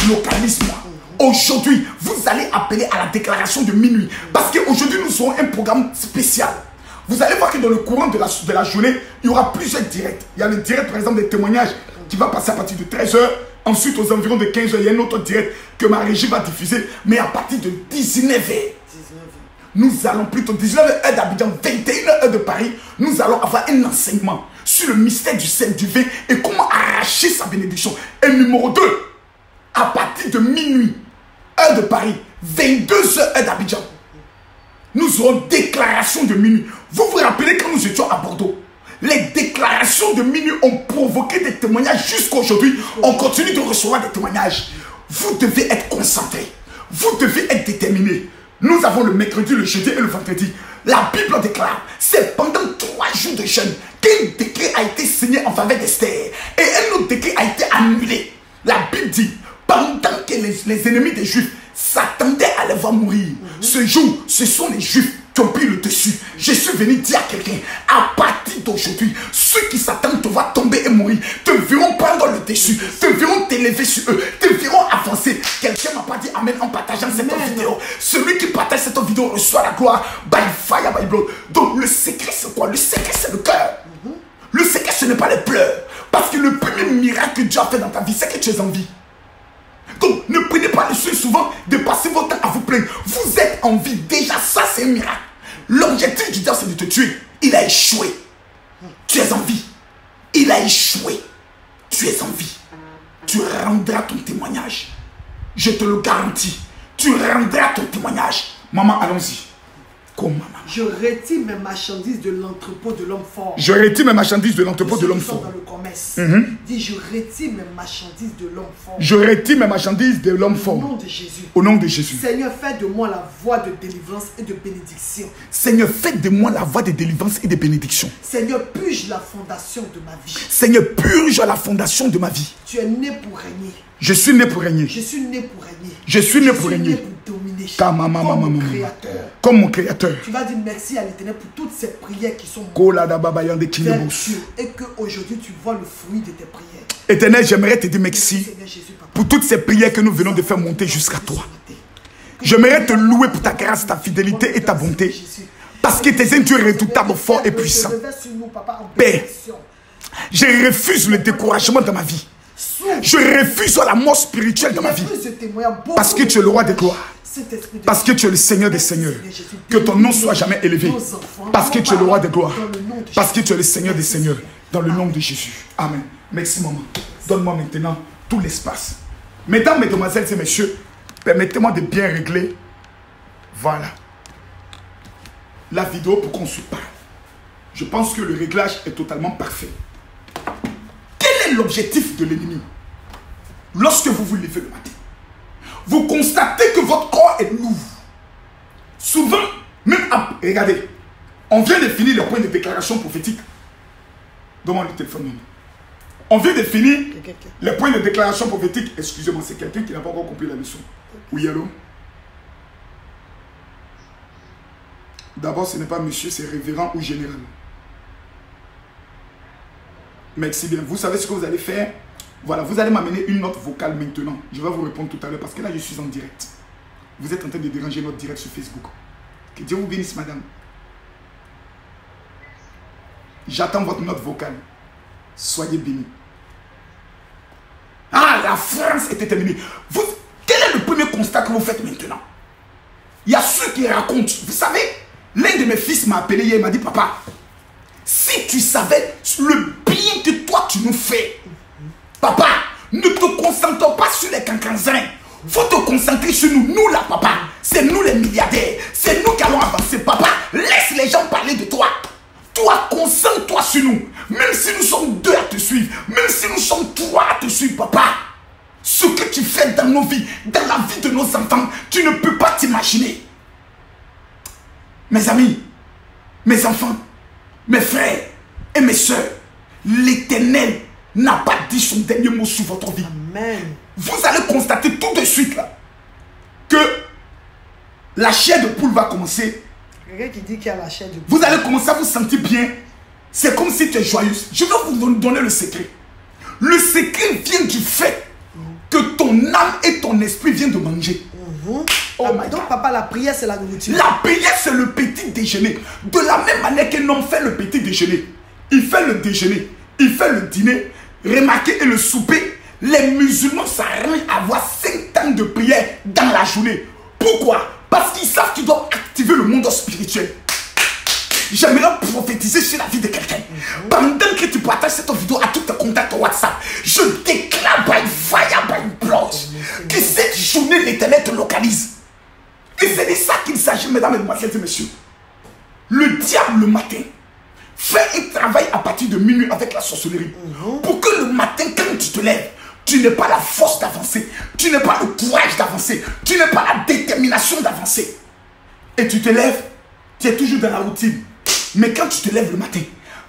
Speaker 1: localise-moi. Aujourd'hui, vous allez appeler à la déclaration de minuit. Parce qu'aujourd'hui, nous aurons un programme spécial. Vous allez voir que dans le courant de la journée, il y aura plusieurs directs. Il y a le direct, par exemple, des témoignages qui va passer à partir de 13 h. Ensuite, aux environs de 15 h, il y a un autre direct que ma régie va diffuser. Mais à partir de 19 h, nous allons plutôt 19 h d'Abidjan, 21 h de Paris. Nous allons avoir un enseignement sur le mystère du sel du vin et comment arracher sa bénédiction. Et numéro 2, à partir de minuit, heure de Paris, 22 h heure d'Abidjan, nous aurons déclaration de minuit. Vous vous rappelez quand nous étions à Bordeaux, les déclarations de minuit ont provoqué des témoignages jusqu'à aujourd'hui. On continue de recevoir des témoignages. Vous devez être concentrés. Vous devez être déterminés. Nous avons le mercredi, le jeudi et le vendredi. La Bible déclare, c'est pendant 3 jours de jeûne qu'un décret a été signé en faveur d'Esther. Et un autre décret a été annulé. La Bible dit, pendant que les ennemis des Juifs s'attendaient à les voir mourir, ce jour, ce sont les Juifs qui ont pris le dessus. Je suis venu dire à quelqu'un, à partir partir d'aujourd'hui, ceux qui s'attendent te voir tomber et mourir, te verront prendre le dessus, te verront t'élever sur eux, te verront avancer. Quelqu'un m'a pas dit amen en partageant cette vidéo. Celui qui partage cette vidéo reçoit la gloire by fire, by blood. Donc le secret c'est quoi? Le secret c'est le cœur. Le secret ce n'est pas les pleurs. Parce que le premier miracle que Dieu a fait dans ta vie, c'est que tu es en vie. Donc ne prenez pas le soin souvent de passer votre temps à vous plaindre. Vous êtes en vie. Déjà ça c'est un miracle. L'objectif du diable c'est de te tuer. Il a échoué. Tu es en vie. Il a échoué. Tu es en vie. Tu rendras ton témoignage. Je te le garantis. Tu rendras ton témoignage. Maman, allons-y. Comme maman.
Speaker 3: Je retire mes marchandises de l'entrepôt de l'homme fort.
Speaker 1: Je retire mes marchandises de l'entrepôt de l'homme fort.
Speaker 3: Dans le commerce. Dis, je retire mes marchandises de l'homme fort.
Speaker 1: Je retire mes marchandises de l'homme fort.
Speaker 3: Au nom de Jésus.
Speaker 1: Au nom de Jésus.
Speaker 3: Seigneur, fais de moi la voie de délivrance et de bénédiction.
Speaker 1: Seigneur, fais de moi la voie de délivrance et de bénédiction.
Speaker 3: Seigneur, purge la fondation de ma vie.
Speaker 1: Seigneur, purge la fondation de ma vie.
Speaker 3: Tu es né pour régner.
Speaker 1: Je suis né pour régner.
Speaker 3: Je suis né pour régner.
Speaker 1: Je suis né pour régner.
Speaker 3: Pour dominer.
Speaker 1: Comme
Speaker 3: mon créateur.
Speaker 1: Comme mon créateur.
Speaker 3: Tu vas dire merci à l'Éternel pour toutes ces prières qui sont
Speaker 1: vers
Speaker 3: Dieu, et qu'aujourd'hui tu vois le fruit de tes prières.
Speaker 1: Éternel, j'aimerais te dire merci pour toutes ces prières que nous venons de faire monter jusqu'à toi. J'aimerais te louer pour ta grâce, ta fidélité et ta bonté. Parce que tes Dieu est redoutable, fort et puissant. Père, je refuse le découragement dans ma vie. Je refuse la mort spirituelle dans ma vie. Parce que tu es le roi des gloires. Parce que tu es le Seigneur des seigneurs. Que ton nom soit jamais élevé. Parce que tu es le roi des gloires. Parce que tu es le Seigneur des seigneurs. Dans le nom de Jésus. Amen. Merci maman. Donne-moi maintenant tout l'espace. Mesdames, mesdemoiselles et messieurs, permettez-moi de bien régler. Voilà. La vidéo pour qu'on se parle. Je pense que le réglage est totalement parfait. Quel est l'objectif de l'ennemi? Lorsque vous vous levez le matin, vous constatez que votre corps est lourd. Souvent, même regardez, on vient de finir le point de déclaration prophétique. Donne-moi le téléphone. On vient de finir le point de déclaration prophétique. Excusez-moi, c'est quelqu'un qui n'a pas encore compris la leçon. Oui, allô? D'abord, ce n'est pas monsieur, c'est révérend ou général. Merci bien. Vous savez ce que vous allez faire? Voilà, vous allez m'amener une note vocale maintenant. Je vais vous répondre tout à l'heure parce que là, je suis en direct. Vous êtes en train de déranger notre direct sur Facebook. Que Dieu vous bénisse, madame. J'attends votre note vocale. Soyez bénis. Ah, la France est terminée. Quel est le premier constat que vous faites maintenant? Il y a ceux qui racontent. Vous savez, l'un de mes fils m'a appelé hier, il m'a dit, papa, si tu savais le bien que toi tu nous fais, papa, ne te concentre pas sur les cancansins. Il faut te concentrer sur nous. Nous là, papa, c'est nous les milliardaires. C'est nous qui allons avancer. Papa, laisse les gens parler de toi. Toi, concentre-toi sur nous. Même si nous sommes deux à te suivre, même si nous sommes trois à te suivre, papa, ce que tu fais dans nos vies, dans la vie de nos enfants, tu ne peux pas t'imaginer. Mes amis, mes enfants, mes frères et mes soeurs, l'Éternel n'a pas dit son dernier mot sur votre vie.
Speaker 3: Amen.
Speaker 1: Vous allez constater tout de suite là que la chair de poule va commencer.
Speaker 3: Quelqu'un qui dit qu'il y a la chair de poule.
Speaker 1: Vous allez commencer à vous sentir bien. C'est comme si tu es joyeuse. Je vais vous donner le secret. Le secret vient du fait que ton âme et ton esprit viennent de manger.
Speaker 3: Oh donc papa, la prière c'est la nourriture.
Speaker 1: La prière c'est le petit déjeuner. De la même manière qu'un homme fait le petit déjeuner, il fait le déjeuner, il fait le dîner. Remarquez, et le souper, les musulmans s'arrêtent à avoir 5 temps de prière dans la journée. Pourquoi? Parce qu'ils savent qu'ils doivent activer le monde spirituel. J'aimerais prophétiser sur la vie de quelqu'un. Pendant que tu partages cette vidéo à tous tes contacts WhatsApp, je déclare by fire, by blood, que cette journée l'Éternel te localise. Et c'est de ça qu'il s'agit, mesdames, mesdemoiselles et messieurs. Le diable, le matin, fait un travail à partir de minuit avec la sorcellerie. Pour que le matin, quand tu te lèves, tu n'as pas la force d'avancer. Tu n'as pas le courage d'avancer. Tu n'as pas la détermination d'avancer. Et tu te lèves, tu es toujours dans la routine. Mais quand tu te lèves le matin,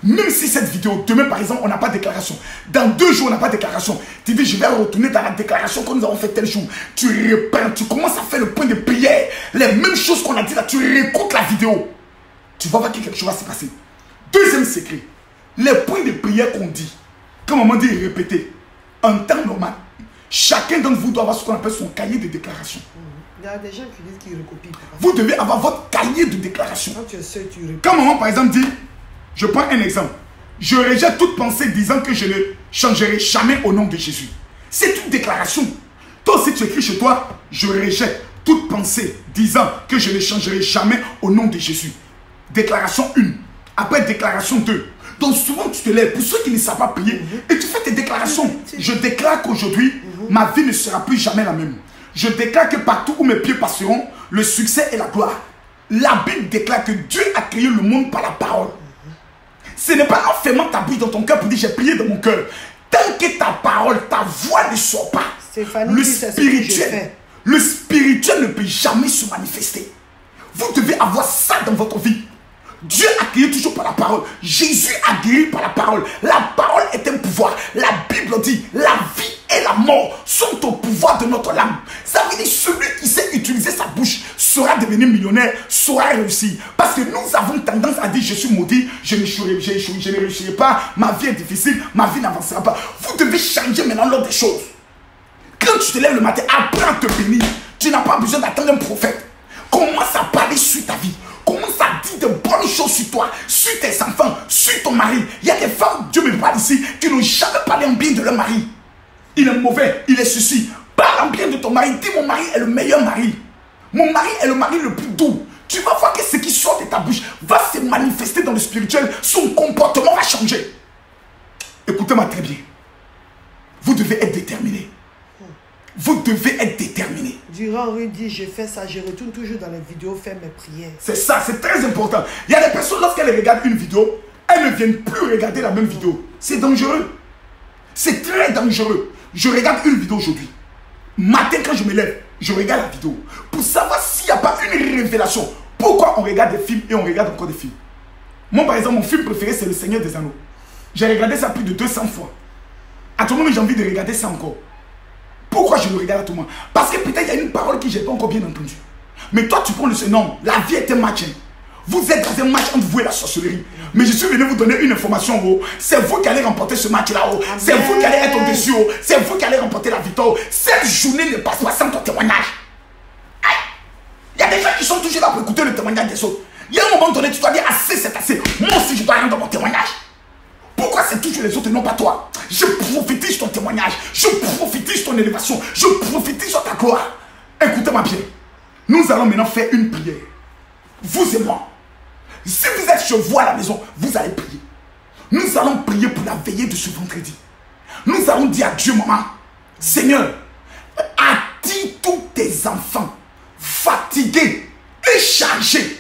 Speaker 1: même si cette vidéo, demain par exemple, on n'a pas de déclaration. Dans 2 jours, on n'a pas de déclaration. Tu dis, je vais retourner dans la déclaration que nous avons fait tel jour. Tu repars, tu commences à faire le point de prière. Les mêmes choses qu'on a dit là, tu réécoutes la vidéo. Tu vas voir que quelque chose va se passer. Deuxième secret, les points de prière qu'on dit, comme maman dit répéter, en temps normal, chacun d'entre vous doit avoir ce qu'on appelle son cahier de déclaration.
Speaker 3: Il y a des gens qui disent qu'ils recopient.
Speaker 1: Vous devez avoir votre cahier de déclaration.
Speaker 3: Quand tu es seul, tu recopies.
Speaker 1: Quand maman, par exemple, dit, je prends un exemple, je rejette toute pensée disant que je ne changerai jamais au nom de Jésus. C'est une déclaration. Toi aussi, tu écris chez toi, je rejette toute pensée disant que je ne changerai jamais au nom de Jésus. Déclaration 1. Après, déclaration 2. Donc souvent, tu te lèves. Pour ceux qui ne savent pas prier, et tu fais tes déclarations. Je déclare qu'aujourd'hui, ma vie ne sera plus jamais la même. Je déclare que partout où mes pieds passeront, le succès et la gloire. La Bible déclare que Dieu a créé le monde par la parole. Ce n'est pas en fermant ta bouche dans ton cœur pour dire j'ai prié dans mon cœur. Tant que ta parole, ta voix ne sort pas, le spirituel ne peut jamais se manifester. Vous devez avoir ça dans votre vie. Dieu a créé toujours par la parole. Jésus a guéri par la parole. La parole est un pouvoir. La Bible dit la vie et la mort sont au pouvoir de notre langue. Ça veut dire celui qui sait utiliser sa bouche saura devenir millionnaire, saura réussir. Parce que nous avons tendance à dire je suis maudit, je ne réussirai pas, ma vie est difficile, ma vie n'avancera pas. Vous devez changer maintenant l'ordre des choses. Quand tu te lèves le matin, apprends à te bénir. Tu n'as pas besoin d'attendre un prophète. Commence à parler sur ta vie. Commence à dire de bonnes choses sur toi, sur tes enfants, sur ton mari. Il y a des femmes, Dieu me parle ici, qui n'ont jamais parlé en bien de leur mari. Il est mauvais, il est ceci. Parle en bien de ton mari. Dis mon mari est le meilleur mari. Mon mari est le mari le plus doux. Tu vas voir que ce qui sort de ta bouche va se manifester dans le spirituel. Son comportement va changer. Écoutez-moi très bien. Vous devez être déterminé. Vous devez être déterminé.
Speaker 3: Durant Henri dit, je fais ça, je retourne toujours dans les vidéos, faire mes prières.
Speaker 1: C'est ça, c'est très important. Il y a des personnes, lorsqu'elles regardent une vidéo, elles ne viennent plus regarder la même vidéo. C'est dangereux. C'est très dangereux. Je regarde une vidéo aujourd'hui. Matin, quand je me lève, je regarde la vidéo. Pour savoir s'il n'y a pas une révélation. Pourquoi on regarde des films et on regarde encore des films? Moi, par exemple, mon film préféré, c'est Le Seigneur des Anneaux. J'ai regardé ça plus de 200 fois. À tout moment, j'ai envie de regarder ça encore. Pourquoi je le regarde à tout moment? Parce que peut-être il y a une parole que je n'ai pas encore bien entendue. Mais toi, tu prends le nom. La vie est un match. Vous êtes dans un match entre vous et la sorcellerie. Mais je suis venu vous donner une information. C'est vous qui allez remporter ce match-là. C'est vous qui allez être au-dessus. C'est vous qui allez remporter la victoire. Cette journée ne passe pas sans ton témoignage. Il y a des gens qui sont toujours là pour écouter le témoignage des autres. Il y a un moment donné, tu dois dire assez, c'est assez. Moi aussi, je dois rendre mon témoignage. Pourquoi c'est toujours les autres et non pas toi? Je prophétise ton témoignage. Je prophétise ton élévation. Je prophétise ta gloire. Écoutez-moi bien. Nous allons maintenant faire une prière. Vous et moi. Si vous êtes chez vous à la maison, vous allez prier. Nous allons prier pour la veillée de ce vendredi. Nous allons dire à Dieu, maman, Seigneur, attire tous tes enfants fatigués et chargés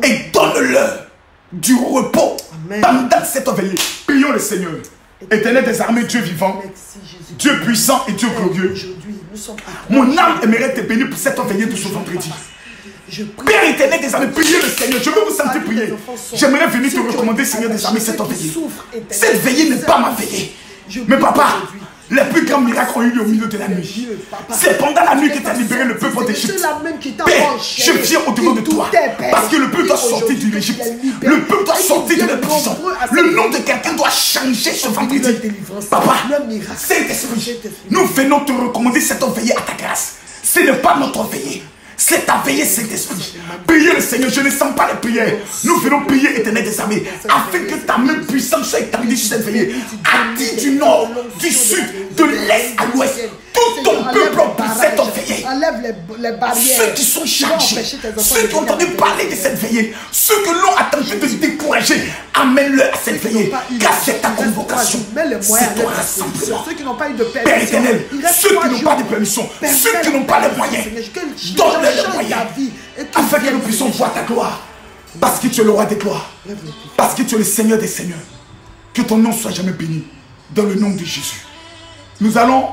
Speaker 1: et donne-leur du repos. Amen. Pendant cette veillée. Prions le Seigneur. Éternel des armées, Dieu vivant, Dieu puissant et Dieu glorieux. Mon âme aimerait te bénir pour cette veillée de ce vendredi. Père éternel des armées, priez le Seigneur. Je veux vous sentir prier. J'aimerais venir te recommander, Seigneur des armées, cette veillée. Cette veillée n'est pas ma veillée. Mais papa, les plus grands miracles ont eu lieu au milieu de la nuit. C'est pendant la nuit que tu as libéré le peuple d'Égypte. Père, je viens au-devant de toi. Parce que le peuple doit sortir de l'Égypte. Le peuple doit sortir de la prison. Le nom de quelqu'un doit changer ce vendredi. Papa, Saint-Esprit, nous venons te recommander cette veillée à ta grâce. Ce n'est pas notre veillée. C'est ta veillée, Saint-Esprit. Priez le Seigneur, je ne sens pas les prières. Nous venons prier, éternel des armées, afin que ta main puissante soit étendue sur cette veillée. Attire du nord, du sud, de l'est à l'ouest. Tout ton peuple pour cette veillée. Ceux qui sont chargés, ceux qui ont entendu parler de cette veillée, ceux que l'on a tenté de décourager, amène-le à cette veillée. Car c'est ta convocation, c'est ton rassemblement. Père éternel, ceux qui n'ont pas de permission, ceux qui n'ont pas les moyens, donne-leur les moyens, afin que nous puissions voir ta gloire. Parce que tu es le roi des gloires, parce que tu es le Seigneur des seigneurs. Que ton nom soit jamais béni, dans le nom de Jésus. Nous allons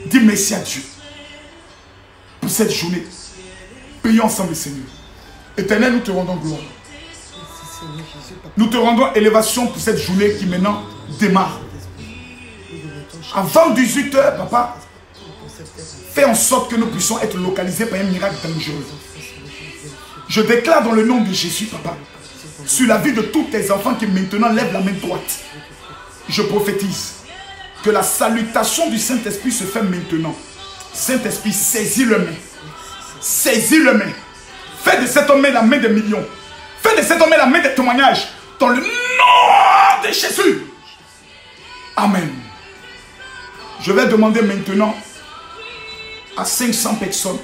Speaker 1: dire merci à Dieu pour cette journée. Prions ensemble, Seigneur. Éternel, nous te rendons gloire. Nous te rendons élévation pour cette journée qui maintenant démarre. Avant 18 h, papa, fais en sorte que nous puissions être localisés par un miracle dangereux. Je déclare dans le nom de Jésus, papa, sur la vie de tous tes enfants qui maintenant lèvent la main droite. Je prophétise que la salutation du Saint-Esprit se fait maintenant. Saint-Esprit, saisis le main. Saisis le main. Fais de cet homme la main des millions. Fais de cet homme la main des témoignages. Dans le nom de Jésus. Amen. Je vais demander maintenant à 500 personnes,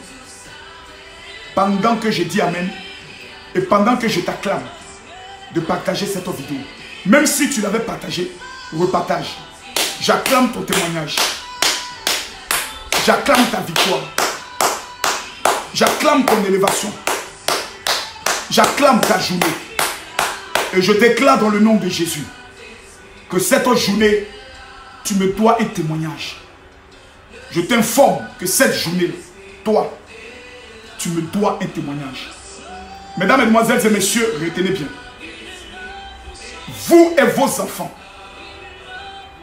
Speaker 1: pendant que je dis Amen, et pendant que je t'acclame, de partager cette vidéo. Même si tu l'avais partagé, repartage. J'acclame ton témoignage. J'acclame ta victoire. J'acclame ton élévation. J'acclame ta journée. Et je déclare dans le nom de Jésus que cette journée, tu me dois un témoignage. Je t'informe que cette journée, toi, tu me dois un témoignage. Mesdames, Mesdemoiselles et Messieurs, retenez bien. Vous et vos enfants,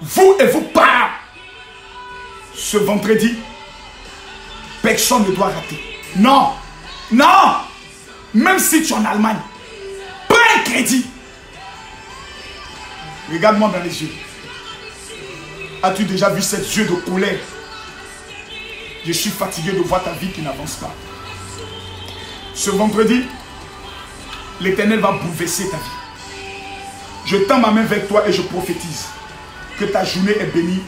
Speaker 1: vous et vos parents, ce vendredi, personne ne doit rater. Non, non, même si tu es en Allemagne, prends un crédit. Regarde-moi dans les yeux. As-tu déjà vu ces yeux de colère? Je suis fatigué de voir ta vie qui n'avance pas. Ce vendredi, l'Éternel va bouleverser ta vie. Je tends ma main vers toi et je prophétise que ta journée est bénie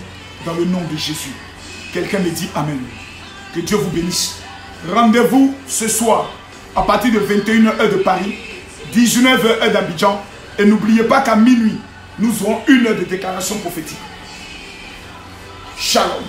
Speaker 1: dans le nom de Jésus. Quelqu'un me dit Amen. Que Dieu vous bénisse. Rendez-vous ce soir à partir de 21h de Paris, 19h d'Abidjan. Et n'oubliez pas qu'à minuit, nous aurons une heure de déclaration prophétique. Shalom.